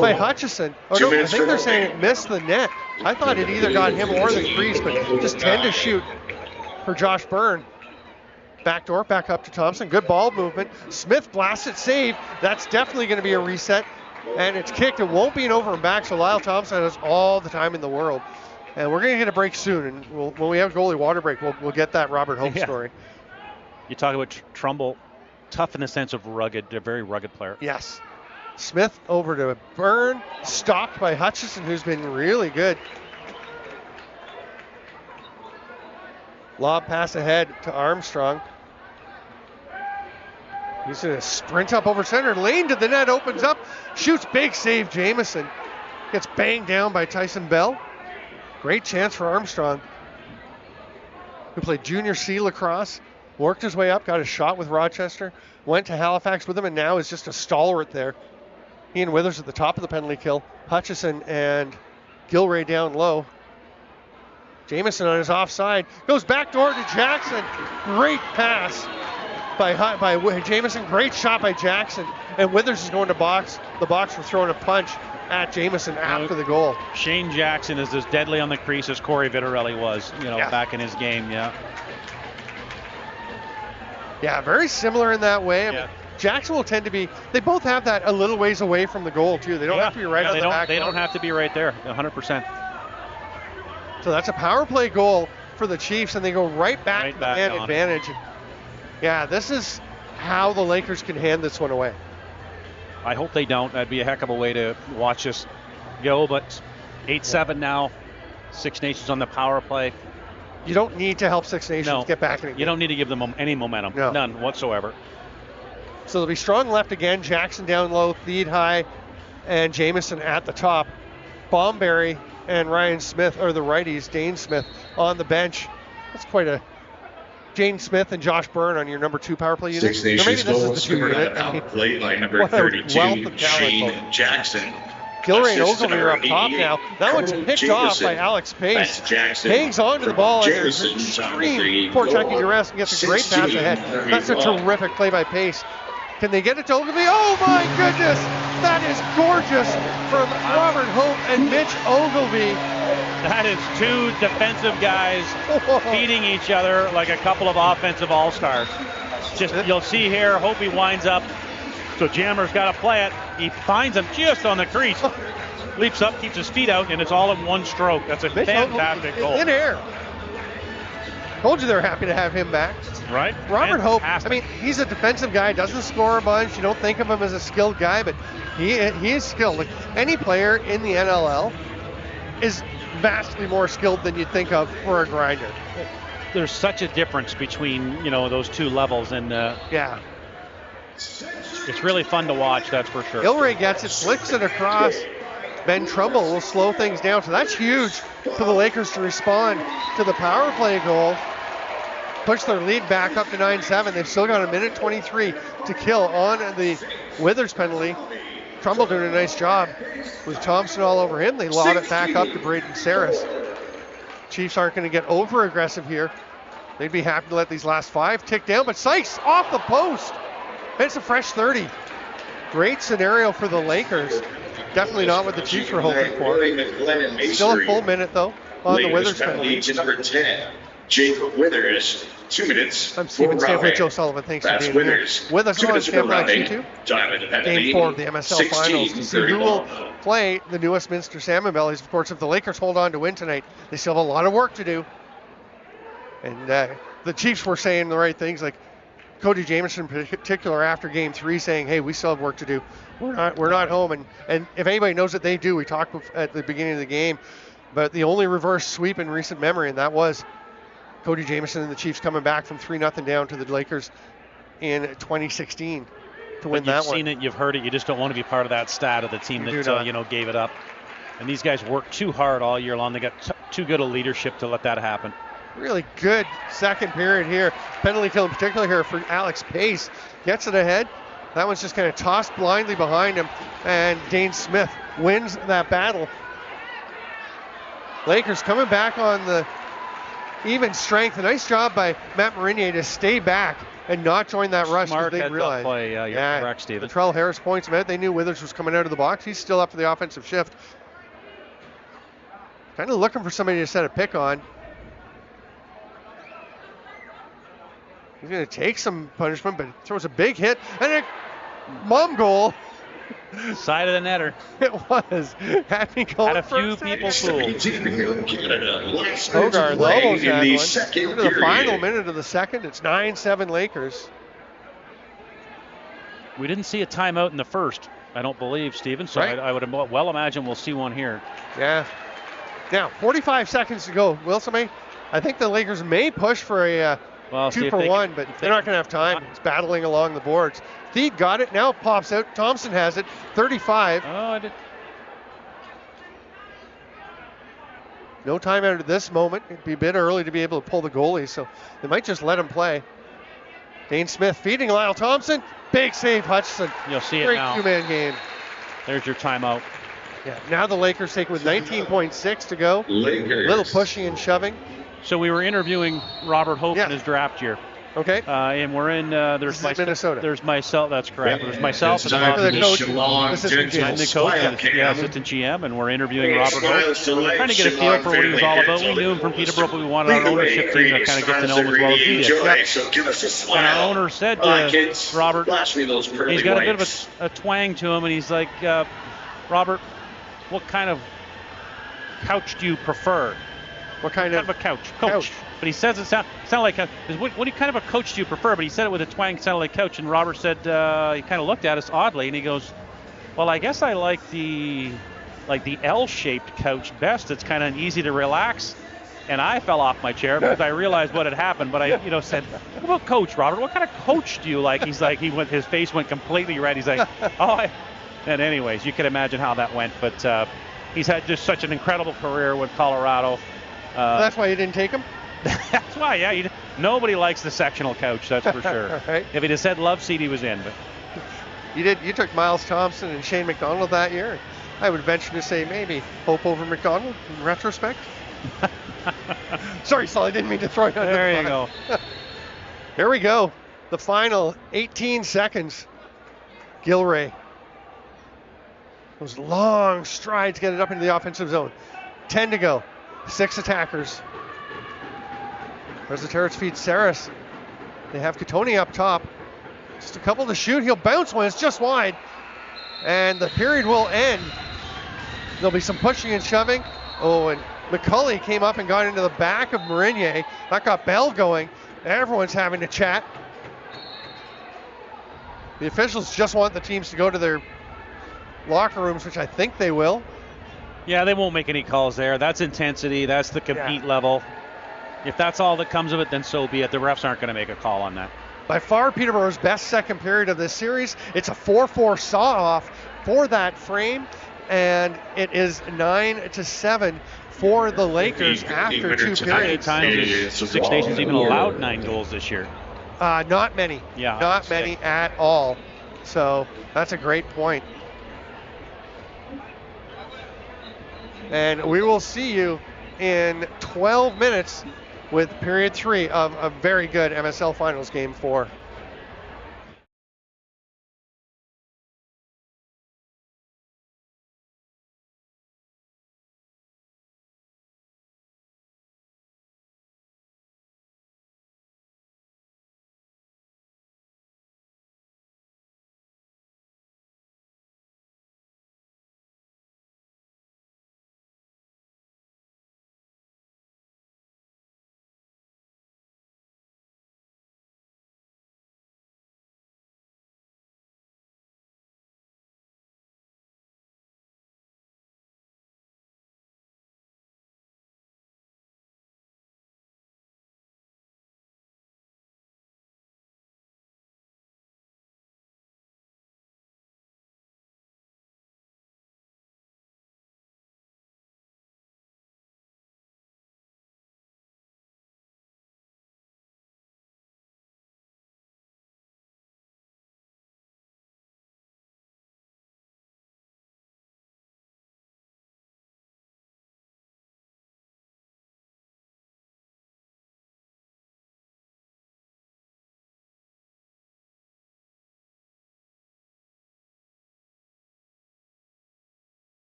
Speaker 1: by Hutchison. Oh no, I think they're saying it missed the net. I thought it either got him or the crease, but just 10 to shoot for Josh Byrne. Backdoor, back up to Thompson. Good ball movement. Smith blasts it, save. That's definitely going to be a reset. And it's kicked. It won't be an over and back, so Lyle Thompson has all the time in the world. And we're going to get a break soon, and when we have goalie water break, we'll get that Robert Hope story.
Speaker 2: You talk about Trumbull, tough in the sense of rugged, a very rugged player.
Speaker 1: Yes. Smith over to Byrne, stopped by Hutchison, who's been really good. Lob pass ahead to Armstrong. He's going to sprint up over center. Lane to the net, opens up, shoots, big save, Jamieson. Gets banged down by Tyson Bell. Great chance for Armstrong, who played junior C lacrosse, worked his way up, got a shot with Rochester, went to Halifax with him, and now is just a stalwart there. Ian Withers at the top of the penalty kill. Hutchison and Gilray down low. Jamieson on his offside. Goes backdoor to Jackson. Great pass by Jamieson. Great shot by Jackson. And Withers is going to the box for throwing a punch at Jamieson after the goal.
Speaker 2: Shane Jackson is as deadly on the crease as Corey Vittorelli was, back in his game,
Speaker 1: Yeah, very similar in that way. I mean, Jackson will tend to be, they both have that a little ways away from the goal, too. They don't have to be right on the back.
Speaker 2: They don't have to be right there, 100%.
Speaker 1: So that's a power play goal for the Chiefs, and they go right back to the man advantage. Yeah, this is how the Lakers can hand this one away.
Speaker 2: I hope they don't. That'd be a heck of a way to watch this go, but 8-7 now. Six Nations on the power play.
Speaker 1: You don't need to help Six Nations get back in the game.
Speaker 2: You don't need to give them any momentum. No. None whatsoever.
Speaker 1: So they'll be strong left again. Jackson down low, Theed high, and Jamieson at the top. Bomberry and Ryan Smith, or the righties, Dane Smith, on the bench. That's quite a Jane Smith and Josh Byrne on your number 2 power play unit.
Speaker 3: Six Nations goals scored on play by number 32, Shane Jackson.
Speaker 1: Gilray and Ogilvie are up top now. That one's picked off by Alex Pace. Hangs on to the ball under extreme four-checking duress and gets a great pass ahead. That's a terrific play by Pace. Can they get it to Ogilvie? Oh my goodness! That is gorgeous from Robert Hope and Mitch Ogilvie.
Speaker 2: That is 2 defensive guys feeding each other like a couple of offensive all-stars. Just you'll see here, Hope winds up. So Jammer's got to play it. He finds him just on the crease. Leaps up, keeps his feet out, and it's all in one stroke. That's a fantastic goal.
Speaker 1: In air. Told you they're happy to have him back.
Speaker 2: Right.
Speaker 1: Robert Hope, I mean, he's a defensive guy, doesn't score a bunch. You don't think of him as a skilled guy, but he is skilled. Like any player in the NLL is vastly more skilled than you'd think of for a grinder.
Speaker 2: There's such a difference between, those 2 levels, and it's really fun to watch, that's for sure.
Speaker 1: Gilray gets it, flicks it across. Ben Trumbull will slow things down, so that's huge for the Lakers to respond to the power play goal. Push their lead back up to 9-7. They've still got 1:23 to kill on the Withers penalty. Trumbull doing a nice job with Thompson all over him. They lob it back up to Braden Saris. Chiefs aren't going to get over aggressive here. They'd be happy to let these last 5 tick down, but Sykes off the post. It's a fresh 30. Great scenario for the Lakers. Definitely not what the Chiefs were hoping for. Still a full minute though on the Withers penalty.
Speaker 3: To number 10, Jacob Withers, 2 minutes.
Speaker 1: I'm Stephen Stanford, Joe Sullivan. Thanks for being here. With us on Stanford G2. Game 4 of the MSL Finals to see who will play the New Westminster Salmon Bellies. Of course, if the Lakers hold on to win tonight, they still have a lot of work to do. And the Chiefs were saying the right things, like Cody Jamieson in particular after Game 3 saying, hey, we still have work to do. We're not home. And if anybody knows that they do, we talked at the beginning of the game, but the only reverse sweep in recent memory, and that was Cody Jamieson and the Chiefs coming back from 3-0 down to the Lakers in 2016 to win that one.
Speaker 2: You've seen it, you've heard it, you just don't want to be part of that stat of the team that gave it up. And these guys worked too hard all year long. They got too good a leadership to let that happen.
Speaker 1: Really good second period here. Penalty kill in particular here for Alex Pace. Gets it ahead. That one's just kind of tossed blindly behind him. And Dane Smith wins that battle. Lakers coming back on the even strength. A nice job by Matt Marinier to stay back and not join that rush.
Speaker 2: Smart
Speaker 1: they realized.
Speaker 2: Play. You're correct, Stephen.
Speaker 1: Latrell Harris points him out. They knew Withers was coming out of the box. He's still up for the offensive shift. Kind of looking for somebody to set a pick on. He's going to take some punishment, but throws a big hit and a mom goal.
Speaker 2: Side of the netter.
Speaker 1: It was. Had me going
Speaker 2: Had a few people fooled.
Speaker 1: Hogarth almost had
Speaker 3: the
Speaker 1: one.
Speaker 3: second
Speaker 1: Into the final
Speaker 3: period.
Speaker 1: minute of the second. It's 9-7 Lakers.
Speaker 2: We didn't see a timeout in the first, I don't believe, Stephen. So
Speaker 1: Right.
Speaker 2: I would well imagine we'll see one here.
Speaker 1: Yeah. Now, 45 seconds to go. Wilson, I think the Lakers may push for a 2-for-1, but they're not going to have time. It's battling along the boards. Thied got it. Now it pops out. Thompson has it. 35.
Speaker 2: Oh, I did.
Speaker 1: No timeout at this moment. It'd be a bit early to be able to pull the goalie, so they might just let him play. Dane Smith feeding Lyle Thompson. Big save, Hutchison.
Speaker 2: You'll see it
Speaker 1: Great
Speaker 2: now.
Speaker 1: two-man game.
Speaker 2: There's your timeout.
Speaker 1: Yeah. Now the Lakers take with 19.6 to go.
Speaker 3: Lakers.
Speaker 1: Little pushing and shoving.
Speaker 2: So we were interviewing Robert Hope
Speaker 1: Yeah.
Speaker 2: in his draft year.
Speaker 1: Okay.
Speaker 2: And we're in,
Speaker 1: This is Minnesota.
Speaker 2: There's myself, that's correct. There's myself and
Speaker 1: time for the coach.
Speaker 2: assistant GM, and we're interviewing Robert Hope. Trying to get a feel for what he was all about. We knew him from Peterborough, but we wanted our ownership team to kind of get to know him as well as we did.
Speaker 3: So give us a
Speaker 2: And
Speaker 3: smile.
Speaker 2: our owner said
Speaker 3: Kids,
Speaker 2: to Robert,
Speaker 3: flash me those pearly
Speaker 2: he's got a bit
Speaker 3: whites.
Speaker 2: of a twang to him, and he's like, Robert, what kind of couch do you prefer?
Speaker 1: What kind
Speaker 2: Kind
Speaker 1: of
Speaker 2: of a couch. Coach. But he says it sound like what kind of a coach do you prefer? But he said it with a twang, sounded like coach. And Robert said he kind of looked at us oddly, and he goes, "Well, I guess I like the L-shaped couch best. It's kind of easy to relax." And I fell off my chair because I realized what had happened. But I, said, "What about coach, Robert? What kind of coach do you like?" He's like, his face went completely red. He's like, "Oh." And anyways, you can imagine how that went. But he's had just such an incredible career with Colorado.
Speaker 1: That's why you didn't take him?
Speaker 2: That's why, yeah. Nobody likes the sectional couch, that's for sure.
Speaker 1: Right.
Speaker 2: If he'd have said love seat, he was in. But
Speaker 1: You took Miles Thompson and Shane McDonald that year. I would venture to say maybe Hope over McDonald in retrospect. Sorry, Saul, I didn't mean to throw you under
Speaker 2: there
Speaker 1: the
Speaker 2: you
Speaker 1: bus.
Speaker 2: go.
Speaker 1: Here we go. The final 18 seconds. Gilray. Those long strides get it up into the offensive zone. 10 to go. 6 attackers. There's the Terrace feed Saris. They have Katoni up top. Just a couple to shoot. He'll bounce one. It's just wide. And the period will end. There'll be some pushing and shoving. Oh, and McCulley came up and got into the back of Marinier. That got Bell going. Everyone's having a chat. The officials just want the teams to go to their locker rooms, which I think they will.
Speaker 2: Yeah, they won't make any calls there. That's intensity. That's the compete level. If that's all that comes of it, then so be it. The refs aren't going to make a call on that.
Speaker 1: By far, Peterborough's best second period of this series. It's a 4-4 saw-off for that frame, and it is 9-7 for the Lakers after 2
Speaker 2: How many
Speaker 1: periods.
Speaker 2: times has Six Nations even allowed 9 goals this year?
Speaker 1: Not many.
Speaker 2: Yeah,
Speaker 1: Not many at all. So that's a great point. And we will see you in 12 minutes with period 3 of a very good MSL Finals game 4.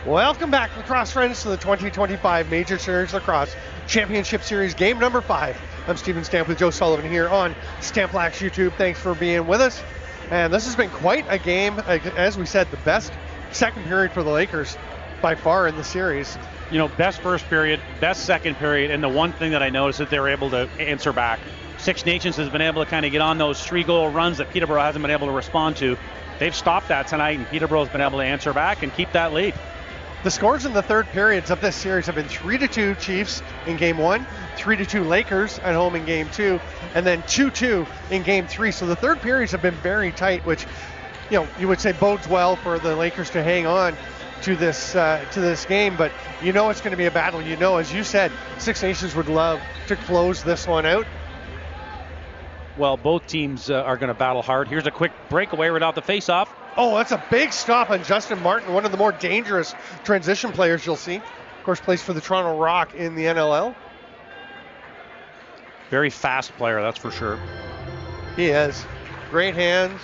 Speaker 1: Welcome back, lacrosse friends, to the 2025 Major Series Lacrosse Championship Series, game number 5. I'm Steven Stamp with Joe Sullivan here on Stamp Lax YouTube. Thanks for being with us. And this has been quite a game. As we said, the best second period for the Lakers by far in the series.
Speaker 2: You know, best first period, best second period, and the one thing that I noticed is that they were able to answer back. Six Nations has been able to kind of get on those 3-goal runs that Peterborough hasn't been able to respond to. They've stopped that tonight, and Peterborough has been able to answer back and keep that lead.
Speaker 1: The scores in the third periods of this series have been 3-2 Chiefs in game 1, 3-2 Lakers at home in game 2, and then 2-2 in game 3. So the third periods have been very tight, which, you know, you would say bodes well for the Lakers to hang on to this game. But you know it's going to be a battle. You know, as you said, Six Nations would love to close this one out.
Speaker 2: Well, both teams are going to battle hard. Here's a quick breakaway right off the face-off.
Speaker 1: Oh, that's a big stop on Justin Martin, one of the more dangerous transition players you'll see. Of course, plays for the Toronto Rock in the NLL.
Speaker 2: Very fast player, that's for sure.
Speaker 1: He has great hands.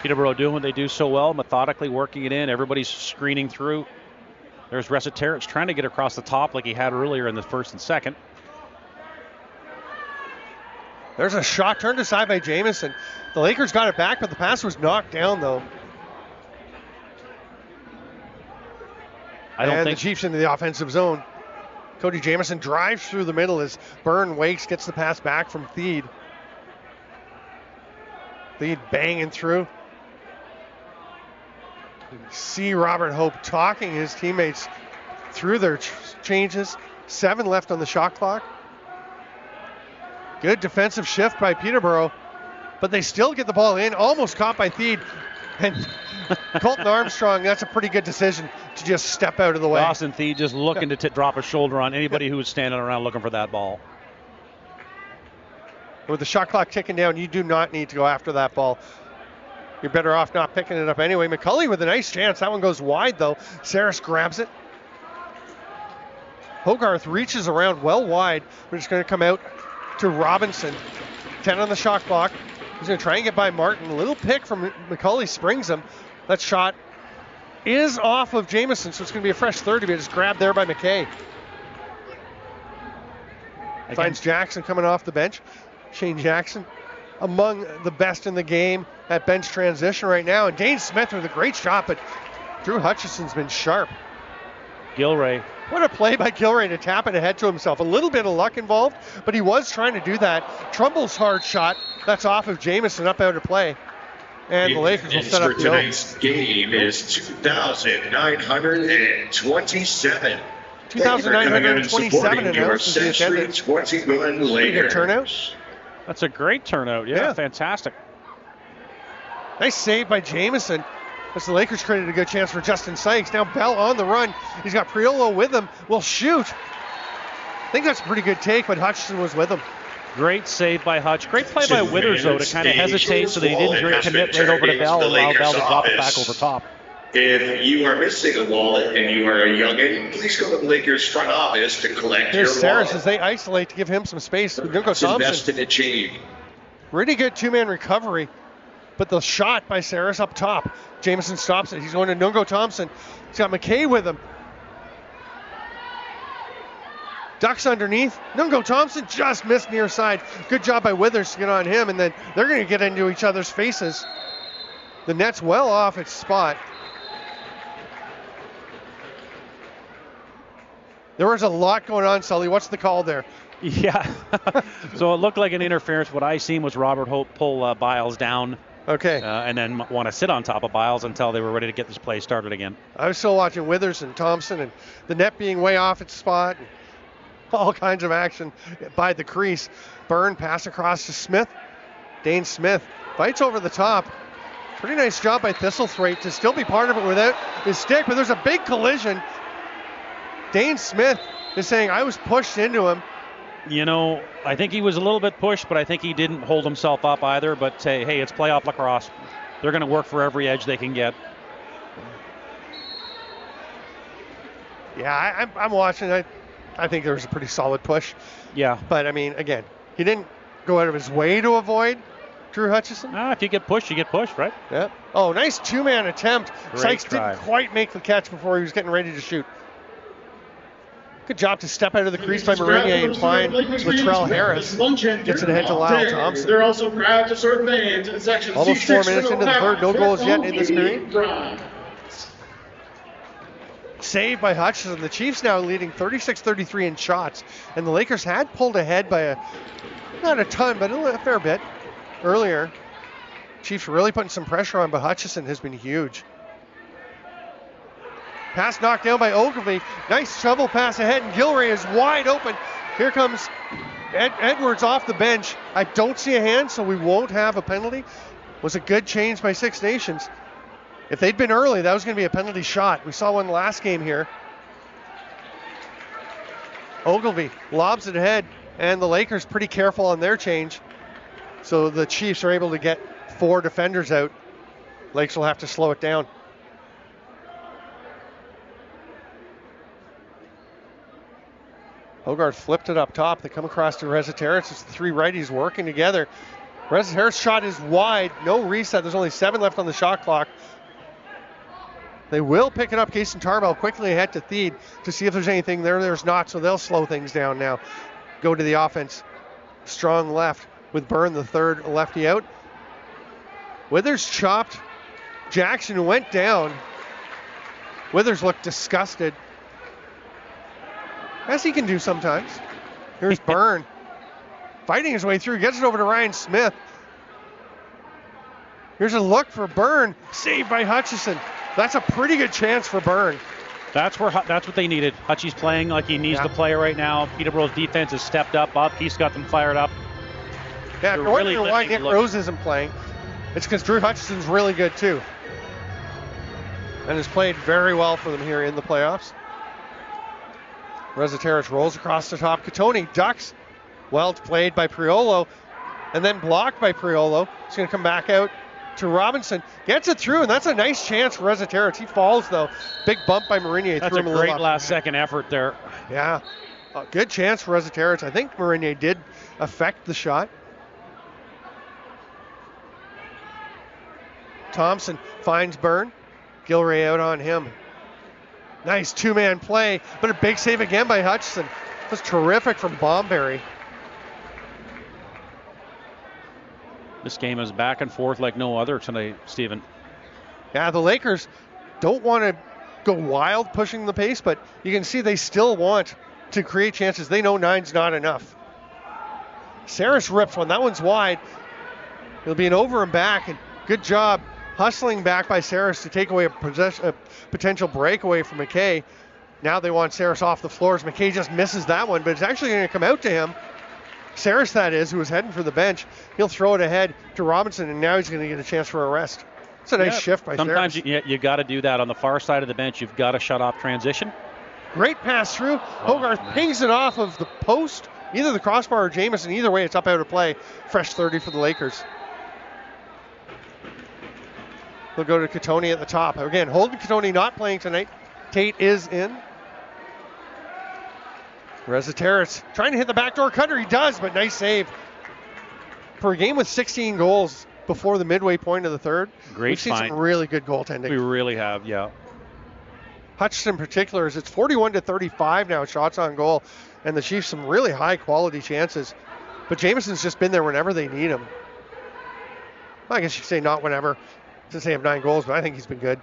Speaker 2: Peterborough doing what they do so well, methodically working it in. Everybody's screening through. There's Resetaritz trying to get across the top like he had earlier in the first and second.
Speaker 1: There's a shot turned aside by Jamieson. The Lakers got it back, but the pass was knocked down, though. And the Chiefs into the offensive zone. Cody Jamieson drives through the middle as Byrne Wakes gets the pass back from Theed. Theed banging through. See Robert Hope talking his teammates through their changes. 7 left on the shot clock. Good defensive shift by Peterborough, but they still get the ball in, almost caught by Theed. And Colton Armstrong, that's a pretty good decision to just step out of the way.
Speaker 2: Dawson Theed just looking to drop a shoulder on anybody who was standing around looking for that ball.
Speaker 1: With the shot clock ticking down, you do not need to go after that ball. You're better off not picking it up anyway. McCulley with a nice chance. That one goes wide, though. Saris grabs it. Hogarth reaches around well wide, but it's going to come out to Robinson. 10 on the shot clock. He's going to try and get by Martin. A little pick from McCulley springs him. That shot is off of Jamieson, so it's going to be a fresh third to be just grabbed there by McKay. Finds Jackson coming off the bench. Shane Jackson, among the best in the game at bench transition right now. And Dane Smith with a great shot, but Drew Hutchison's been sharp.
Speaker 2: Gilray.
Speaker 1: What a play by Gilray to tap it ahead to himself. A little bit of luck involved, but he was trying to do that. Trumbull's hard shot, that's off of Jamieson, up out of play. And the Lakers will set up the
Speaker 3: tonight's game is 2,927.
Speaker 1: 2,927 announced as the attendance.
Speaker 3: 21 Lakers.
Speaker 1: Pretty good turnout.
Speaker 2: That's a great turnout. Yeah, fantastic.
Speaker 1: Nice save by Jamieson. As the Lakers created a good chance for Justin Sykes. Now Bell on the run. He's got Priolo with him. Will shoot. I think that's a pretty good take, but Hutchison was with him.
Speaker 2: Great save by Hutch. Great play by Withers, though, to kind of hesitate so that he didn't commit right over to Bell and allow Bell to drop it back over top.
Speaker 3: If you are missing a wallet and you are a youngin', please go to the Lakers front office to collect
Speaker 1: Here's
Speaker 3: your
Speaker 1: Saris
Speaker 3: wallet.
Speaker 1: as they isolate to give him some space.
Speaker 3: Invest
Speaker 1: Thompson.
Speaker 3: in achieve.
Speaker 1: Really good two-man recovery, but the shot by Saris up top. Jamieson stops it. He's going to Nungo Thompson. He's got McKay with him. Ducks underneath. Nungo Thompson just missed near side. Good job by Withers to get on him, and then they're going to get into each other's faces. The net's well off its spot. There was a lot going on, Sully. What's the call there?
Speaker 2: Yeah. So it looked like an interference. What I seen was Robert Hope pull Biles down.
Speaker 1: Okay.
Speaker 2: And then want to sit on top of Biles until they were ready to get this play started again.
Speaker 1: I was still watching Withers and Thompson and the net being way off its spot. And all kinds of action by the crease. Byrne pass across to Smith. Dane Smith fights over the top. Pretty nice job by Thistlethwaite to still be part of it without his stick, but there's a big collision. Dane Smith is saying, I was pushed into him.
Speaker 2: You know, I think he was a little bit pushed, but I think he didn't hold himself up either. But hey, it's playoff lacrosse. They're going to work for every edge they can get.
Speaker 1: Yeah, I'm watching. I think there was a pretty solid push.
Speaker 2: Yeah.
Speaker 1: But, I mean, again, He didn't go out of his way to avoid Drew Hutchison.
Speaker 2: If you get pushed, you get pushed, right?
Speaker 1: Yeah. Oh, nice two-man attempt.
Speaker 2: Great
Speaker 1: Sykes
Speaker 2: try.
Speaker 1: didn't quite make the catch before he was getting ready to shoot. Good job to step out of the crease by Marinier and find Latrell Harris. Gets it ahead to Lyle Thompson.
Speaker 4: They're also proud to serve fans in section
Speaker 1: Almost 4
Speaker 4: C6
Speaker 1: minutes into the third. No goals yet in this period.
Speaker 4: period.
Speaker 1: Saved by Hutchison. The Chiefs now leading 36-33 in shots. And the Lakers had pulled ahead by not a ton, but a fair bit earlier. Chiefs really putting some pressure on, but Hutchison has been huge. Pass knocked down by Ogilvy. Nice shovel pass ahead, and Gilray is wide open. Here comes Edwards off the bench. I don't see a hand, so we won't have a penalty. Was a good change by Six Nations. If they'd been early, that was going to be a penalty shot. We saw one last game here. Ogilvy lobs it ahead, and the Lakers pretty careful on their change. So the Chiefs are able to get 4 defenders out. Lakers will have to slow it down. Hogarth flipped it up top. They come across to Rezateris. It's the 3 righties working together. Rezateris' shot is wide. No reset. There's only 7 left on the shot clock. They will pick it up. Kason Tarbell quickly ahead to Theed to see if there's anything there. There's not, so they'll slow things down now. Go to the offense. Strong left with Byrne, the third lefty out. Withers chopped. Jackson went down. Withers looked disgusted, as he can do sometimes. Here's Byrne fighting his way through. Gets it over to Ryan Smith. Here's a look for Byrne. Saved by Hutchison. That's a pretty good chance for Byrne.
Speaker 2: That's what they needed. Hutchie's playing like he needs to play right now. Peterborough's defense has stepped up. He's got them fired up.
Speaker 1: Yeah, if you're wondering why Nick Rose isn't playing, it's because Drew Hutchison's really good too. And has played very well for them here in the playoffs. Rezateris rolls across the top. Catoni ducks. Well played by Priolo. And then blocked by Priolo. He's going to come back out to Robinson. Gets it through, and that's a nice chance for Rezateris. He falls, though. Big bump by Marinier.
Speaker 2: That's a great last-second effort there.
Speaker 1: Yeah. A good chance for Rezateris. I think Marinier did affect the shot. Thompson finds Byrne. Gilray out on him. Nice two-man play, but a big save again by Hutchison. That was terrific from Bomberry.
Speaker 2: This game is back and forth like no other tonight, Stephen.
Speaker 1: Yeah, the Lakers don't want to go wild pushing the pace, but you can see they still want to create chances. They know 9's not enough. Saris rips one. That one's wide. It'll be an over and back, and good job hustling back by Saris to take away a potential breakaway from McKay. Now they want Saris off the floors. McKay just misses that one, but it's actually going to come out to him. Saris, that is, who was heading for the bench. He'll throw it ahead to Robinson, and now he's going to get a chance for a rest. It's a nice shift by Saris.
Speaker 2: Sometimes you got to do that. On the far side of the bench, you've got to shut off transition.
Speaker 1: Great pass through. Hogarth pings it off of the post, either the crossbar or Jamison. Either way, it's up out of play. Fresh 30 for the Lakers. They'll go to Catoni at the top. Again, Holden Catoni not playing tonight. Tate is in. Rezateris trying to hit the backdoor cutter. He does, but nice save. For a game with 16 goals before the midway point of the third, we've seen some really good goaltending.
Speaker 2: We really have, yeah.
Speaker 1: Hutchison in particular, it's 41-35 now, shots on goal, and the Chiefs some really high quality chances. But Jamison's just been there whenever they need him. Well, I guess you could say not whenever, since they have 9 goals, but I think he's been good.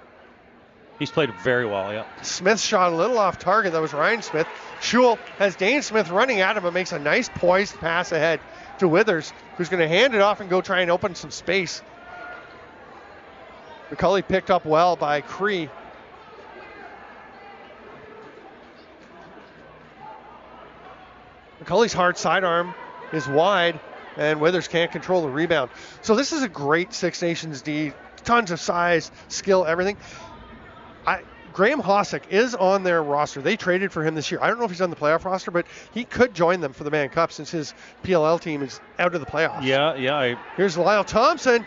Speaker 2: He's played very well, yeah.
Speaker 1: Smith shot a little off target. That was Ryan Smith. Schul has Dane Smith running at him, but makes a nice poised pass ahead to Withers, who's going to hand it off and go try and open some space. McCulley picked up well by Cree. McCulley's hard sidearm is wide, and Withers can't control the rebound. So this is a great Six Nations D. Tons of size, skill, everything. Graham Hossack is on their roster. They traded for him this year. I don't know if he's on the playoff roster, but he could join them for the Mann Cup since his PLL team is out of the playoffs.
Speaker 2: Yeah.
Speaker 1: Here's Lyle Thompson.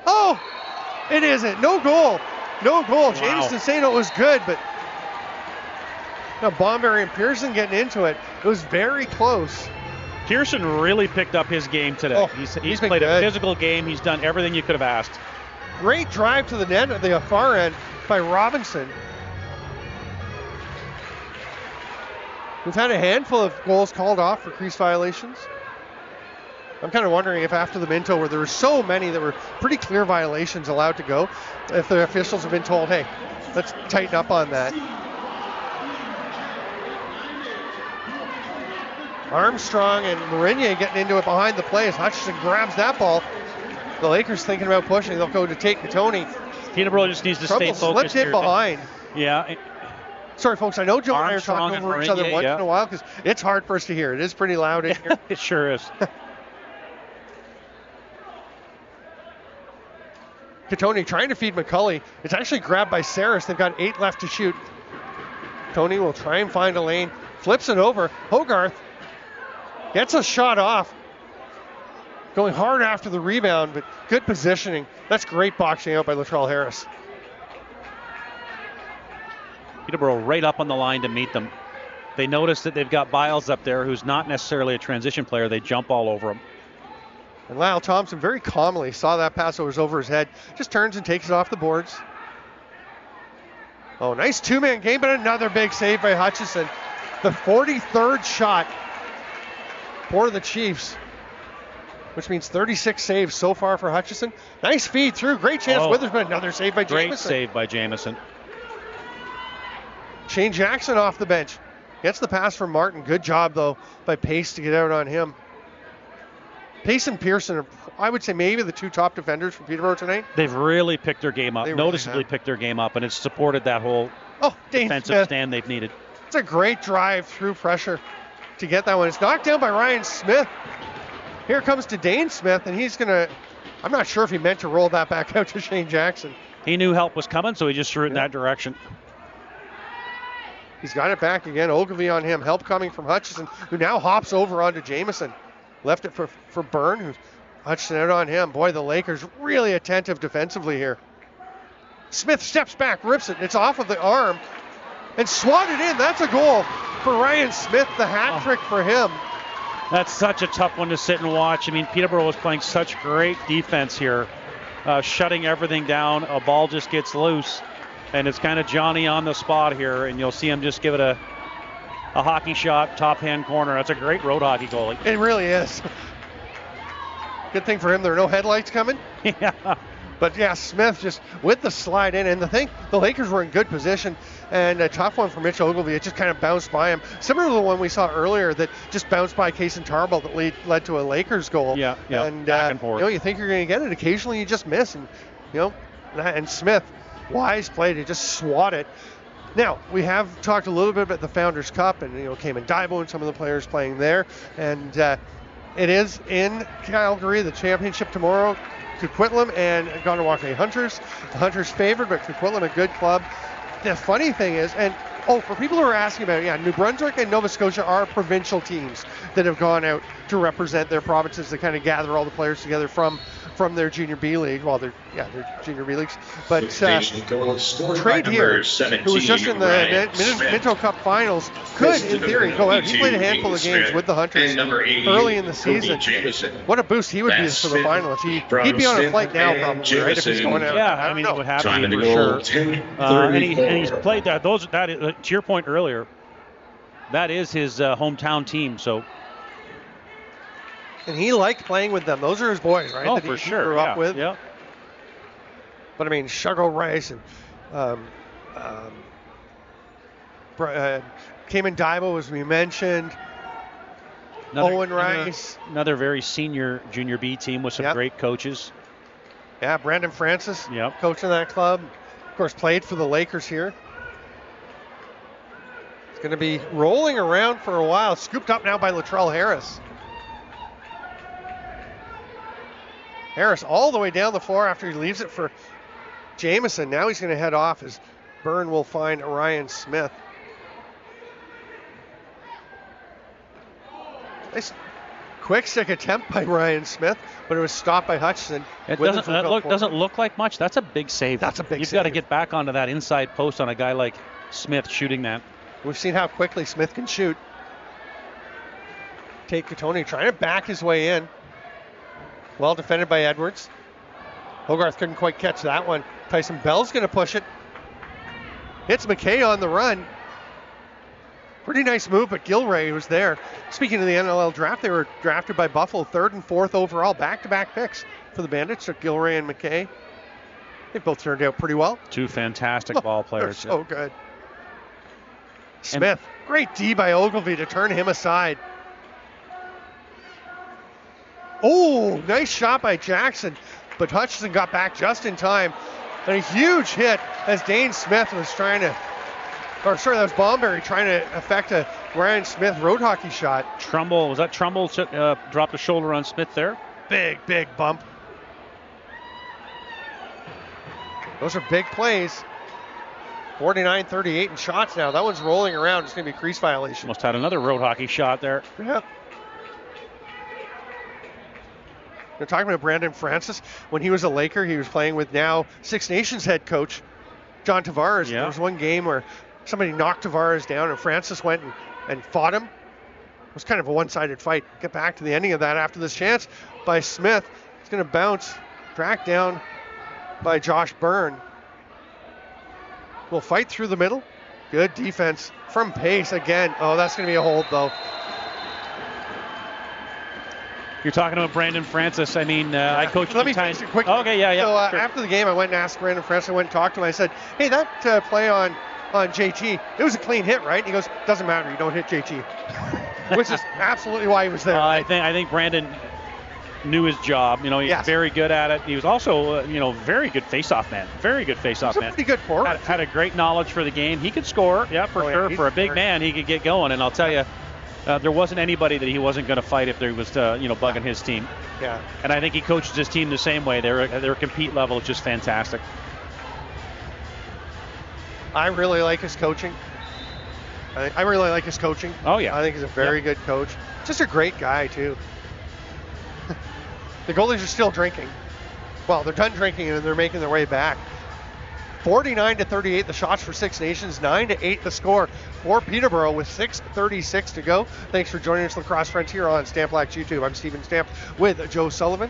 Speaker 1: Oh, it isn't. No goal. No goal.
Speaker 2: Wow.
Speaker 1: Jameson saying it was good, but now Bomberry and Pearson getting into it. It was very close.
Speaker 2: Pearson really picked up his game today.
Speaker 1: Oh,
Speaker 2: he's
Speaker 1: been
Speaker 2: played
Speaker 1: good.
Speaker 2: a physical game. He's done everything you could have asked.
Speaker 1: Great drive to the net at the far end by Robinson. We've had a handful of goals called off for crease violations. I'm kind of wondering if after the Minto, where there were so many that were pretty clear violations allowed to go, if the officials have been told, hey, let's tighten up on that. Armstrong and Marinier getting into it behind the play as Hutchison grabs that ball. The Lakers thinking about pushing. They'll go to take Katoni.
Speaker 2: Peterborough just needs to stay focused
Speaker 1: slipped
Speaker 2: here.
Speaker 1: it behind.
Speaker 2: Yeah.
Speaker 1: Sorry, folks. I know Joe and I are
Speaker 2: Armstrong
Speaker 1: talking over
Speaker 2: and
Speaker 1: each other
Speaker 2: Marinier,
Speaker 1: once
Speaker 2: yeah.
Speaker 1: in a while because it's hard for us to hear. It is pretty loud in here.
Speaker 2: It sure is.
Speaker 1: Katoni trying to feed McCulley. It's actually grabbed by Saris. They've got 8 left to shoot. Tony will try and find a lane. Flips it over. Hogarth gets a shot off. Going hard after the rebound, but good positioning. That's great boxing out by Latrell Harris.
Speaker 2: Peterborough right up on the line to meet them. They notice that they've got Biles up there, who's not necessarily a transition player. They jump all over him.
Speaker 1: And Lyle Thompson very calmly saw that pass that was over his head. Just turns and takes it off the boards. Oh, nice two-man game, but another big save by Hutchison. The 43rd shot for the Chiefs, which means 36 saves so far for Hutchison. Nice feed through. Great chance. Witherspoon, another save by Jamison.
Speaker 2: Great save by Jamison.
Speaker 1: Shane Jackson off the bench. Gets the pass from Martin. Good job, though, by Pace to get out on him. Pace and Pearson are, I would say, maybe the 2 top defenders for Peterborough tonight.
Speaker 2: They've really picked their game up,
Speaker 1: They
Speaker 2: noticeably
Speaker 1: really have.
Speaker 2: picked their game up, and it's supported that whole
Speaker 1: Dane
Speaker 2: defensive
Speaker 1: Smith.
Speaker 2: stand they've needed.
Speaker 1: It's a great drive through pressure to get that one. It's knocked down by Ryan Smith. Here comes to Dane Smith, and he's going to, I'm not sure if he meant to roll that back out to Shane Jackson.
Speaker 2: He knew help was coming, so he just threw it in that direction.
Speaker 1: He's got it back again. Ogilvie on him. Help coming from Hutchison, who now hops over onto Jamison. Left it for Byrne, who's Hutchison out on him. Boy, the Lakers really attentive defensively here. Smith steps back, rips it. It's off of the arm and swatted in. That's a goal for Ryan Smith, the hat trick for him.
Speaker 2: That's such a tough one to sit and watch. I mean, Peterborough was playing such great defense here, shutting everything down. A ball just gets loose, and it's kind of Johnny on the spot here, and you'll see him just give it a hockey shot, top hand corner. That's a great road hockey goalie.
Speaker 1: It really is. Good thing for him, there are no headlights coming.
Speaker 2: Yeah.
Speaker 1: But yeah, Smith just with the slide in, and the Lakers were in good position, and a tough one for Mitch Ogilvie. It just kind of bounced by him, similar to the one we saw earlier that just bounced by Kaysen Tarbell that led to a Lakers goal.
Speaker 2: Yeah,
Speaker 1: and
Speaker 2: back and forth.
Speaker 1: You think you're going to get it. Occasionally you just miss, and and Smith, wise play to just swat it. Now, we have talked a little bit about the Founders Cup and, Cayman Daibo and some of the players playing there. And it is in Calgary, the championship tomorrow. Coquitlam and Gondawake Hunters. The Hunters favored, but Coquitlam a good club. The funny thing is, for people who are asking about it, New Brunswick and Nova Scotia are provincial teams that have gone out to represent their provinces to kind of gather all the players together from their junior B league. Well, they're junior B leagues. But Trade here, who was just in the Minto Cup finals, could, in theory, go out. He played a handful of games with the Hunters early in the season. What a boost he would be for the finals. He'd be on a flight now, probably, right, if he's going out.
Speaker 2: Yeah, I mean, it would have to be for sure. And he's played that. To your point earlier, that is his hometown team. So.
Speaker 1: And he liked playing with them. Those are his boys, right?
Speaker 2: Oh,
Speaker 1: that
Speaker 2: for
Speaker 1: he
Speaker 2: sure.
Speaker 1: grew up with.
Speaker 2: Yeah.
Speaker 1: But I mean, Shugo Rice and Cayman Daibo, as we mentioned. Owen Rice.
Speaker 2: Another very senior junior B team with some great coaches.
Speaker 1: Yeah, Brandon Francis, coaching that club. Of course, played for the Lakers here. It's going to be rolling around for a while. Scooped up now by Latrell Harris. Harris all the way down the floor after he leaves it for Jamison. Now he's going to head off as Byrne will find Ryan Smith. Nice quick stick attempt by Ryan Smith, but it was stopped by Hutchison.
Speaker 2: It doesn't look like much. That's a big save.
Speaker 1: That's a big
Speaker 2: You've
Speaker 1: save.
Speaker 2: got to get back onto that inside post on a guy like Smith shooting that.
Speaker 1: We've seen how quickly Smith can shoot. Tate Katoni trying to back his way in. Well defended by Edwards. Hogarth couldn't quite catch that one. Tyson Bell's going to push it. Hits McKay on the run. Pretty nice move, but Gilray was there. Speaking of the NLL draft, they were drafted by Buffalo 3rd and 4th overall, back-to-back picks for the Bandits. So Gilray and McKay, they both turned out pretty well.
Speaker 2: Two fantastic ball players.
Speaker 1: They're so good. Smith, great D by Ogilvy to turn him aside. Oh, nice shot by Jackson, but Hutchison got back just in time. And a huge hit as Dane Smith was trying to, or sorry, that was Bomberry trying to effect a Ryan Smith road hockey shot.
Speaker 2: Trumbull, was that Trumbull dropped a shoulder on Smith there?
Speaker 1: Big bump. Those are big plays. 49-38 in shots now. That one's rolling around. It's going to be a crease violation.
Speaker 2: Almost had another road hockey shot there.
Speaker 1: Yeah. We're talking about Brandon Francis. When he was a Laker, he was playing with now Six Nations head coach John Tavares.
Speaker 2: Yeah.
Speaker 1: There was one game where somebody knocked Tavares down and Francis went and fought him. It was kind of a one-sided fight. Get back to the ending of that after this chance by Smith. It's going to bounce, tracked down by Josh Byrne. Will fight through the middle. Good defense from Pace again. Oh, that's going to be a hold though.
Speaker 2: You're talking about Brandon Francis. I mean, I coached
Speaker 1: Let me
Speaker 2: times.
Speaker 1: finish it quick.
Speaker 2: Okay, yeah.
Speaker 1: So
Speaker 2: sure.
Speaker 1: after the game, I went and asked Brandon Francis. I went and talked to him. I said, "Hey, that play on JT, it was a clean hit, right?" And he goes, "Doesn't matter. You don't hit JT," which is absolutely why he was there.
Speaker 2: I think Brandon knew his job. You know, he's very good at it. He was also, very good face-off man. Very good face-off man.
Speaker 1: Pretty good forward.
Speaker 2: Had a great knowledge for the game. He could score, for sure. For a big man, he could get going. And I'll tell you, there wasn't anybody that he wasn't going to fight if there was, bugging his team.
Speaker 1: Yeah.
Speaker 2: And I think he coaches his team the same way. Their compete level is just fantastic.
Speaker 1: I really like his coaching. I really like his coaching.
Speaker 2: Oh, yeah.
Speaker 1: I think he's a very good coach. Just a great guy, too. The goalies are still drinking. Well, they're done drinking and they're making their way back. 49-38 the shots for Six Nations, 9-8 the score for Peterborough with 6:36 to go. Thanks for joining us, Lacrosse Frontier on Stamp Black's YouTube. I'm Stephen Stamp with Joe Sullivan.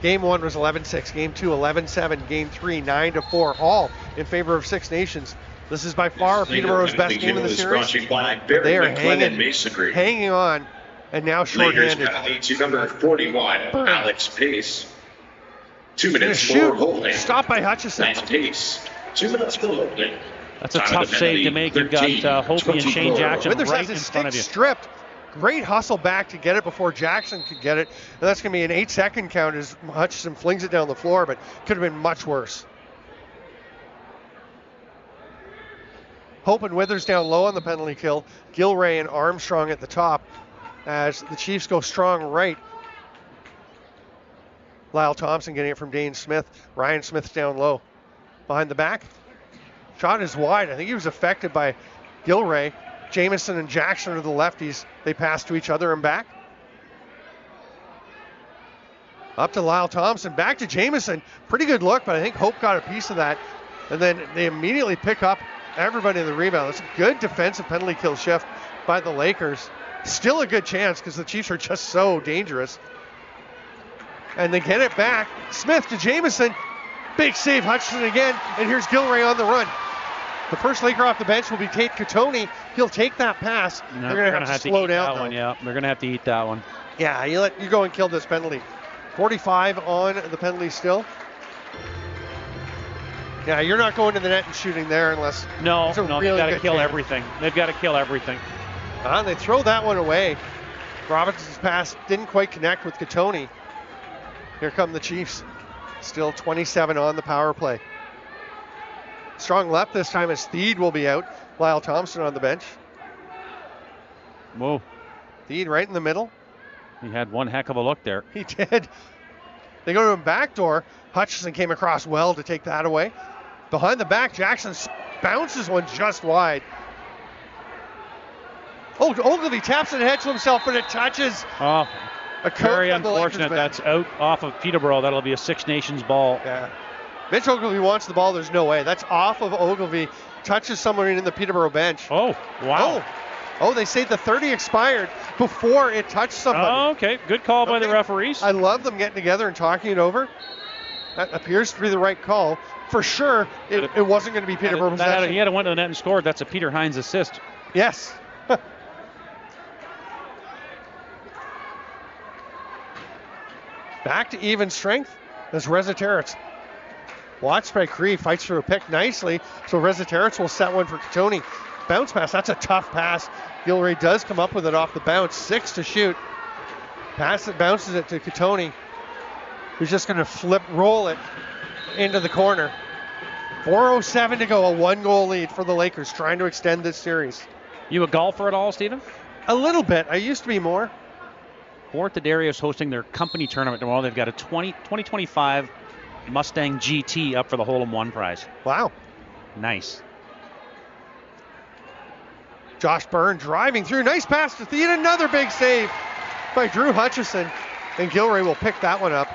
Speaker 1: Game 1 was 11-6, Game 2 11-7, Game 3 9-4, all in favor of Six Nations. This is by far Peterborough's best game in the series. They are hanging on. And now short-handed.
Speaker 3: Lakers penalty to number 41, Alex Pace. 2 minutes for holding.
Speaker 1: Stopped by Hutchison.
Speaker 3: That's Pace. 2 minutes for holding.
Speaker 2: That's a tough save to make. You've got Hopi and Shane Jackson
Speaker 1: Withers
Speaker 2: right
Speaker 1: has
Speaker 2: in
Speaker 1: his
Speaker 2: front of
Speaker 1: stick
Speaker 2: you.
Speaker 1: stripped. Great hustle back to get it before Jackson could get it. And that's going to be an 8-second count as Hutchison flings it down the floor, but could have been much worse. Hope and Withers down low on the penalty kill. Gilray and Armstrong at the top. As the Chiefs go strong right. Lyle Thompson getting it from Dane Smith. Ryan Smith's down low. Behind the back. Shot is wide. I think he was affected by Gilray. Jamison and Jackson are the lefties. They pass to each other and back. Up to Lyle Thompson. Back to Jamison. Pretty good look, but I think Hope got a piece of that. And then they immediately pick up everybody in the rebound. It's a good defensive penalty kill shift by the Lakers. Still a good chance because the Chiefs are just so dangerous. And they get it back. Smith to Jamison. Big save, Hutchison again. And here's Gilray on the run. The first Laker off the bench will be Tate Katoni. He'll take that pass.
Speaker 2: No,
Speaker 1: they're going to have to slow down.
Speaker 2: That one, yeah, they're going to have to eat that one.
Speaker 1: Yeah, you go and kill this penalty. 45 on the penalty still. Yeah, you're not going to the net and shooting there unless.
Speaker 2: No,
Speaker 1: really
Speaker 2: they've got to kill
Speaker 1: chance.
Speaker 2: everything. They've got to kill everything.
Speaker 1: They throw that one away. Robinson's pass didn't quite connect with Katoni. Here come the Chiefs. Still 27 on the power play. Strong left this time as Theed will be out. Lyle Thompson on the bench.
Speaker 2: Whoa.
Speaker 1: Theed right in the middle.
Speaker 2: He had one heck of a look there.
Speaker 1: He did. They go to a backdoor. Hutchison came across well to take that away. Behind the back, Jackson bounces one just wide. Oh, Ogilvy taps it ahead to himself, but it touches.
Speaker 2: Oh, very
Speaker 1: of the
Speaker 2: unfortunate.
Speaker 1: Lakers
Speaker 2: That's out off of Peterborough. That'll be a Six Nations ball.
Speaker 1: Yeah. Mitch Ogilvy wants the ball. There's no way. That's off of Ogilvy. Touches someone in the Peterborough bench.
Speaker 2: Oh, wow.
Speaker 1: Oh, Oh, they say the 30 expired before it touched somebody.
Speaker 2: Oh, okay. Good call by the referees.
Speaker 1: I love them getting together and talking it over. That appears to be the right call. For sure, it wasn't going to be Peterborough possession.
Speaker 2: He had went to the net and scored. That's a Peter Hines assist.
Speaker 1: Yes. Back to even strength as Reziteritz. Watched by Cree, fights through a pick nicely. So Reziteritz will set one for Katoni. Bounce pass, that's a tough pass. Gilray does come up with it off the bounce. 6 to shoot. Pass it, bounces it to Katoni, who's just going to roll it into the corner. 4:07 to go, a 1-goal lead for the Lakers, trying to extend this series.
Speaker 2: You a golfer at all, Stephen?
Speaker 1: A little bit. I used to be more.
Speaker 2: Fort Adair is hosting their company tournament tomorrow. They've got a 2025 Mustang GT up for the hole-in-one prize.
Speaker 1: Wow.
Speaker 2: Nice.
Speaker 1: Josh Byrne driving through. Nice pass to Thien. Another big save by Drew Hutchison. And Gilray will pick that one up.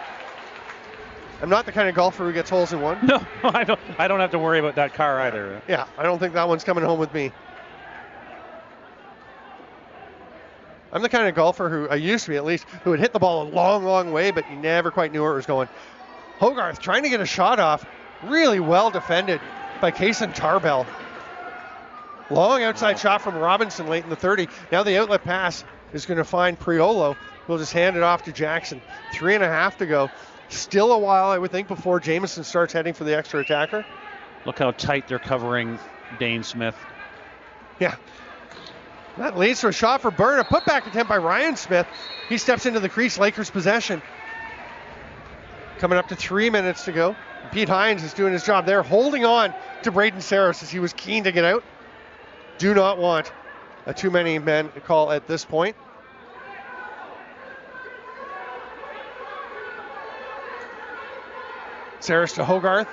Speaker 1: I'm not the kind of golfer who gets holes in one.
Speaker 2: No, I don't have to worry about that car either.
Speaker 1: Yeah, I don't think that one's coming home with me. I'm the kind of golfer who, I used to be at least, who would hit the ball a long, long way, but you never quite knew where it was going. Hogarth trying to get a shot off. Really well defended by Kaysen Tarbell. Long outside shot from Robinson late in the 30. Now the outlet pass is going to find Priolo. We'll just hand it off to Jackson. 3.5 to go. Still a while, I would think, before Jamieson starts heading for the extra attacker.
Speaker 2: Look how tight they're covering Dane Smith.
Speaker 1: Yeah. That leads to a shot for Byrne. A putback attempt by Ryan Smith. He steps into the crease. Lakers possession. Coming up to 3 minutes to go. Pete Hines is doing his job there, holding on to Braden Saros as he was keen to get out. Do not want a too many men call at this point. Saros to Hogarth.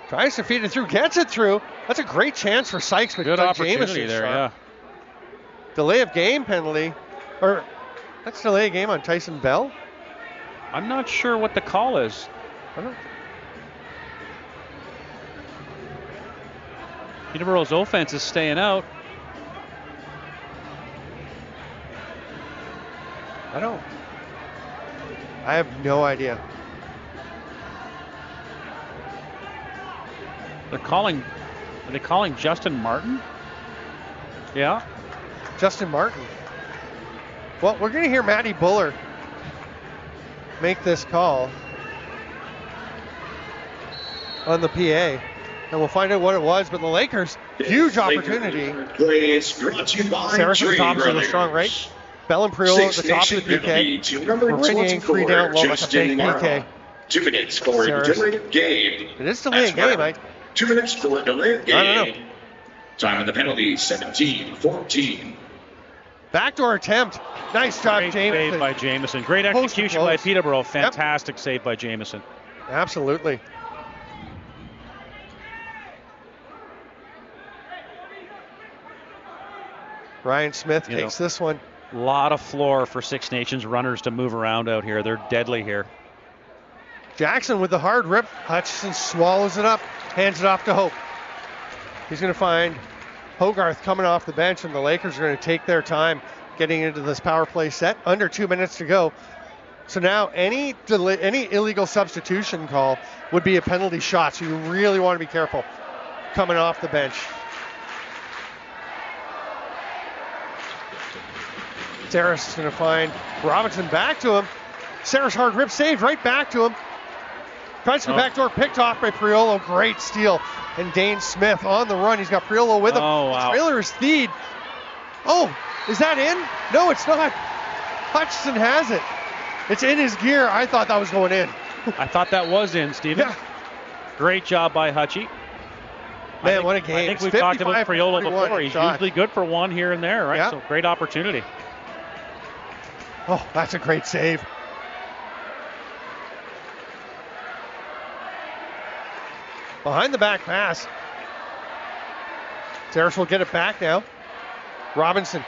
Speaker 1: Tries to feed it through, gets it through. That's a great chance for Sykes, but
Speaker 2: good opportunity
Speaker 1: Jameson's
Speaker 2: there,
Speaker 1: shot.
Speaker 2: yeah.
Speaker 1: Delay of game penalty. Or that's delay of game on Tyson Bell.
Speaker 2: I'm not sure what the call is.
Speaker 1: I don't.
Speaker 2: Peterborough's offense is staying out.
Speaker 1: I have no idea.
Speaker 2: Are they calling Justin Martin? Yeah.
Speaker 1: Justin Martin. Well, we're going to hear Matty Buller make this call on the PA, and we'll find out what it was. But the Lakers, huge opportunity. Saracen tops with a strong right. Bell and Priolo at the top of the PK. Mourinho Cree down low like a fake PK.
Speaker 3: 2 minutes for a delayed game.
Speaker 1: It is delayed game.
Speaker 3: 2 minutes for a delayed game.
Speaker 1: I don't know.
Speaker 3: Time of the penalty, 17-14.
Speaker 1: Backdoor attempt. Nice job,
Speaker 2: Great
Speaker 1: Jamieson.
Speaker 2: save by Jamieson. Great execution by Peterborough. Fantastic save by Jamieson.
Speaker 1: Absolutely. Ryan Smith takes this one.
Speaker 2: A lot of floor for Six Nations runners to move around out here. They're deadly here.
Speaker 1: Jackson with the hard rip. Hutchison swallows it up, hands it off to Hope. He's going to find Hogarth coming off the bench, and the Lakers are going to take their time getting into this power play set. Under 2 minutes to go. So now any illegal substitution call would be a penalty shot, so you really want to be careful coming off the bench. Saris is going to find Robinson back to him. Saris hard rip saved right back to him. Tries to go backdoor, picked off by Priolo. Great steal. And Dane Smith on the run. He's got Priolo with him.
Speaker 2: Oh, wow.
Speaker 1: The trailer is Theed. Oh, is that in? No, it's not. Hutchison has it. It's in his gear. I thought that was going in.
Speaker 2: I thought that was in, Steven.
Speaker 1: Yeah.
Speaker 2: Great job by Hutchie.
Speaker 1: Man, what a game.
Speaker 2: I think
Speaker 1: It's
Speaker 2: we've talked about Priolo
Speaker 1: 55-41
Speaker 2: before. He's
Speaker 1: shot.
Speaker 2: usually good for one here and there, right?
Speaker 1: Yeah.
Speaker 2: So great opportunity.
Speaker 1: Oh, that's a great save. Behind the back pass. Saris will get it back now. Robinson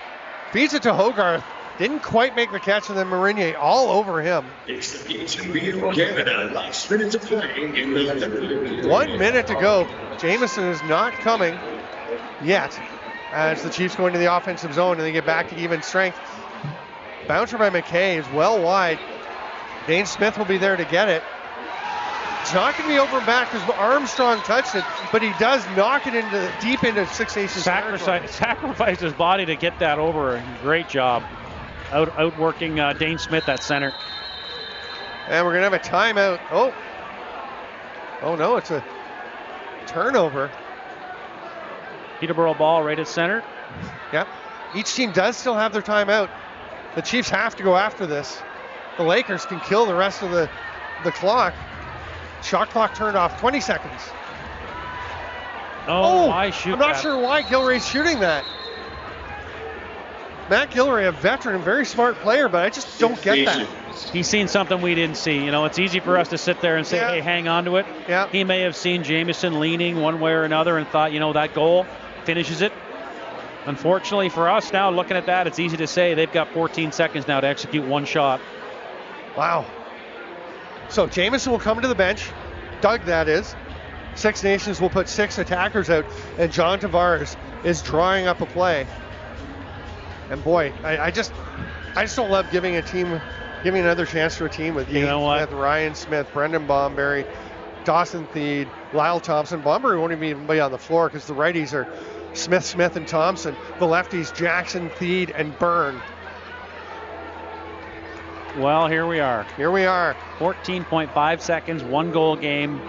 Speaker 1: feeds it to Hogarth. Didn't quite make the catch, and then Marinier all over him.
Speaker 3: It's the PTB Canada. Last minute of playing in the
Speaker 1: 1 minute to go. Jamieson is not coming yet. as the Chiefs go into the offensive zone and they get back to even strength. Bouncer by McKay is well wide. Dane Smith will be there to get it. It's not going to be over and back because Armstrong touched it, but he does knock it deep into Six Nations territory.
Speaker 2: Sacrificed his body to get that over. Great job. Outworking Dane Smith at center.
Speaker 1: And we're going to have a timeout. Oh no, it's a turnover.
Speaker 2: Peterborough ball right at center.
Speaker 1: Yep. Each team does still have their timeout. The Chiefs have to go after this. The Lakers can kill the rest of the clock. Shot clock turned off. 20 seconds.
Speaker 2: Why shoot
Speaker 1: I'm not
Speaker 2: that?
Speaker 1: sure why Gilray's shooting that. Matt Gilray, a veteran, very smart player, but I just don't get that.
Speaker 2: He's seen something we didn't see. You know, it's easy for us to sit there and say, hey, hang on to it.
Speaker 1: Yeah.
Speaker 2: He may have seen Jamison leaning one way or another and thought, that goal finishes it. Unfortunately for us now, looking at that, it's easy to say they've got 14 seconds now to execute one shot.
Speaker 1: Wow. So Jamison will come to the bench. Doug, that is. Six Nations will put 6 attackers out, and John Tavares is drawing up a play. And boy, I just don't love giving another chance to a team with Smith, Ryan Smith, Brendan Bomberry, Dawson Theed, Lyle Thompson. Bomberry won't even be on the floor because the righties are Smith, and Thompson. The lefties, Jackson, Theed, and Byrne.
Speaker 2: Well, here we are. 14.5 seconds, 1 goal game.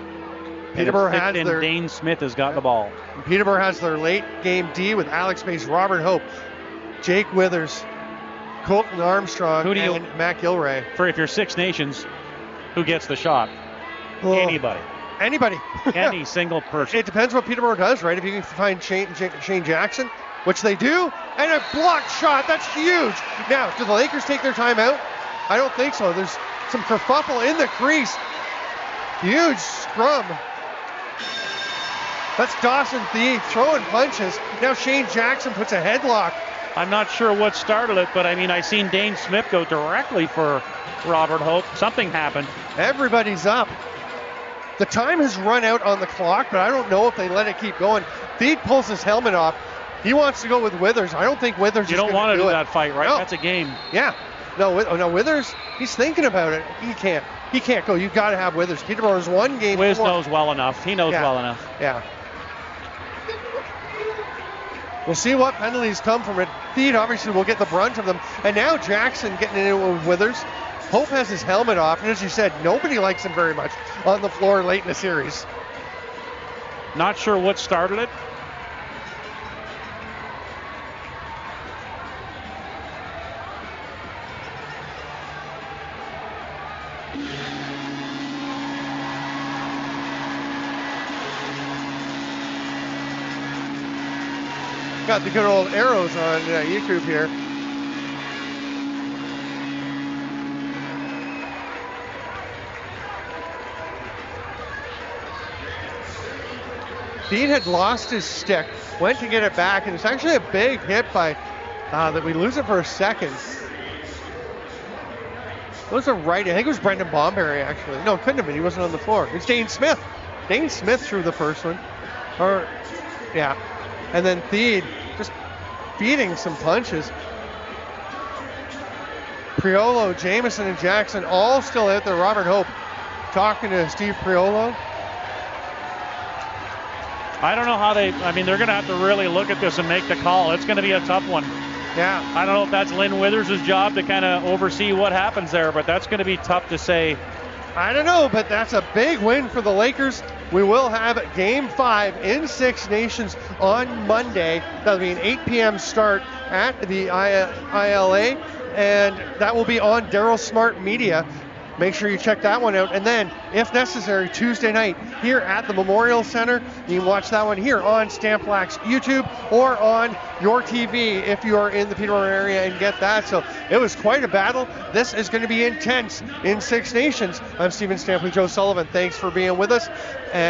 Speaker 1: Peterborough has their
Speaker 2: Dane Smith has got the ball.
Speaker 1: Peterborough has their late game D with Alex Mace, Robert Hope, Jake Withers, Colton Armstrong, and Matt Gilray.
Speaker 2: For if you're Six Nations, who gets the shot? Anybody. Any single person.
Speaker 1: It depends what Peterborough does, right? If you can find Shane Jackson, which they do, and a blocked shot, that's huge. Now, do the Lakers take their timeout? I don't think so. There's some kerfuffle in the crease. Huge scrum. That's Dawson Theed throwing punches. Now Shane Jackson puts a headlock.
Speaker 2: I'm not sure what started it, but I seen Dane Smith go directly for Robert Hope. Something happened.
Speaker 1: Everybody's up. The time has run out on the clock, but I don't know if they let it keep going. Theed pulls his helmet off. He wants to go with Withers. I don't think Withers is going to do it.
Speaker 2: You don't want to do that fight, right?
Speaker 1: No.
Speaker 2: That's a game.
Speaker 1: Yeah. No, Withers, he's thinking about it. He can't go. You've got to have Withers. Peterborough's one game.
Speaker 2: Wiz knows well enough. He knows well enough.
Speaker 1: Yeah. We'll see what penalties come from it. Theed obviously will get the brunt of them. And now Jackson getting in with Withers. Hope has his helmet off. And as you said, nobody likes him very much on the floor late in the series.
Speaker 2: Not sure what started it.
Speaker 1: Got the good old arrows on YouTube here. Theed had lost his stick, went to get it back, and it's actually a big hit by that we lose it for a second. It was a right. I think it was Brendan Bomberry actually. No, it couldn't have been. He wasn't on the floor. It's Dane Smith. Dane Smith threw the first one. And then Theed just beating some punches. Priolo, Jamison, and Jackson all still out there. Robert Hope talking to Steve Priolo.
Speaker 2: I don't know how they're going to have to really look at this and make the call. It's going to be a tough one.
Speaker 1: Yeah.
Speaker 2: I don't know if that's Lynn Withers' job to kind of oversee what happens there, but that's going to be tough to say.
Speaker 1: I don't know, but that's a big win for the Lakers. We will have Game 5 in Six Nations on Monday. That'll be an 8 p.m. start at the ILA, and that will be on Daryl Smart Media. Make sure you check that one out. And then, if necessary, Tuesday night here at the Memorial Centre. You can watch that one here on Stamp Black's YouTube or on your TV if you are in the Peterborough area and get that. So it was quite a battle. This is going to be intense in Six Nations. I'm Stephen Stampley, Joe Sullivan. Thanks for being with us. And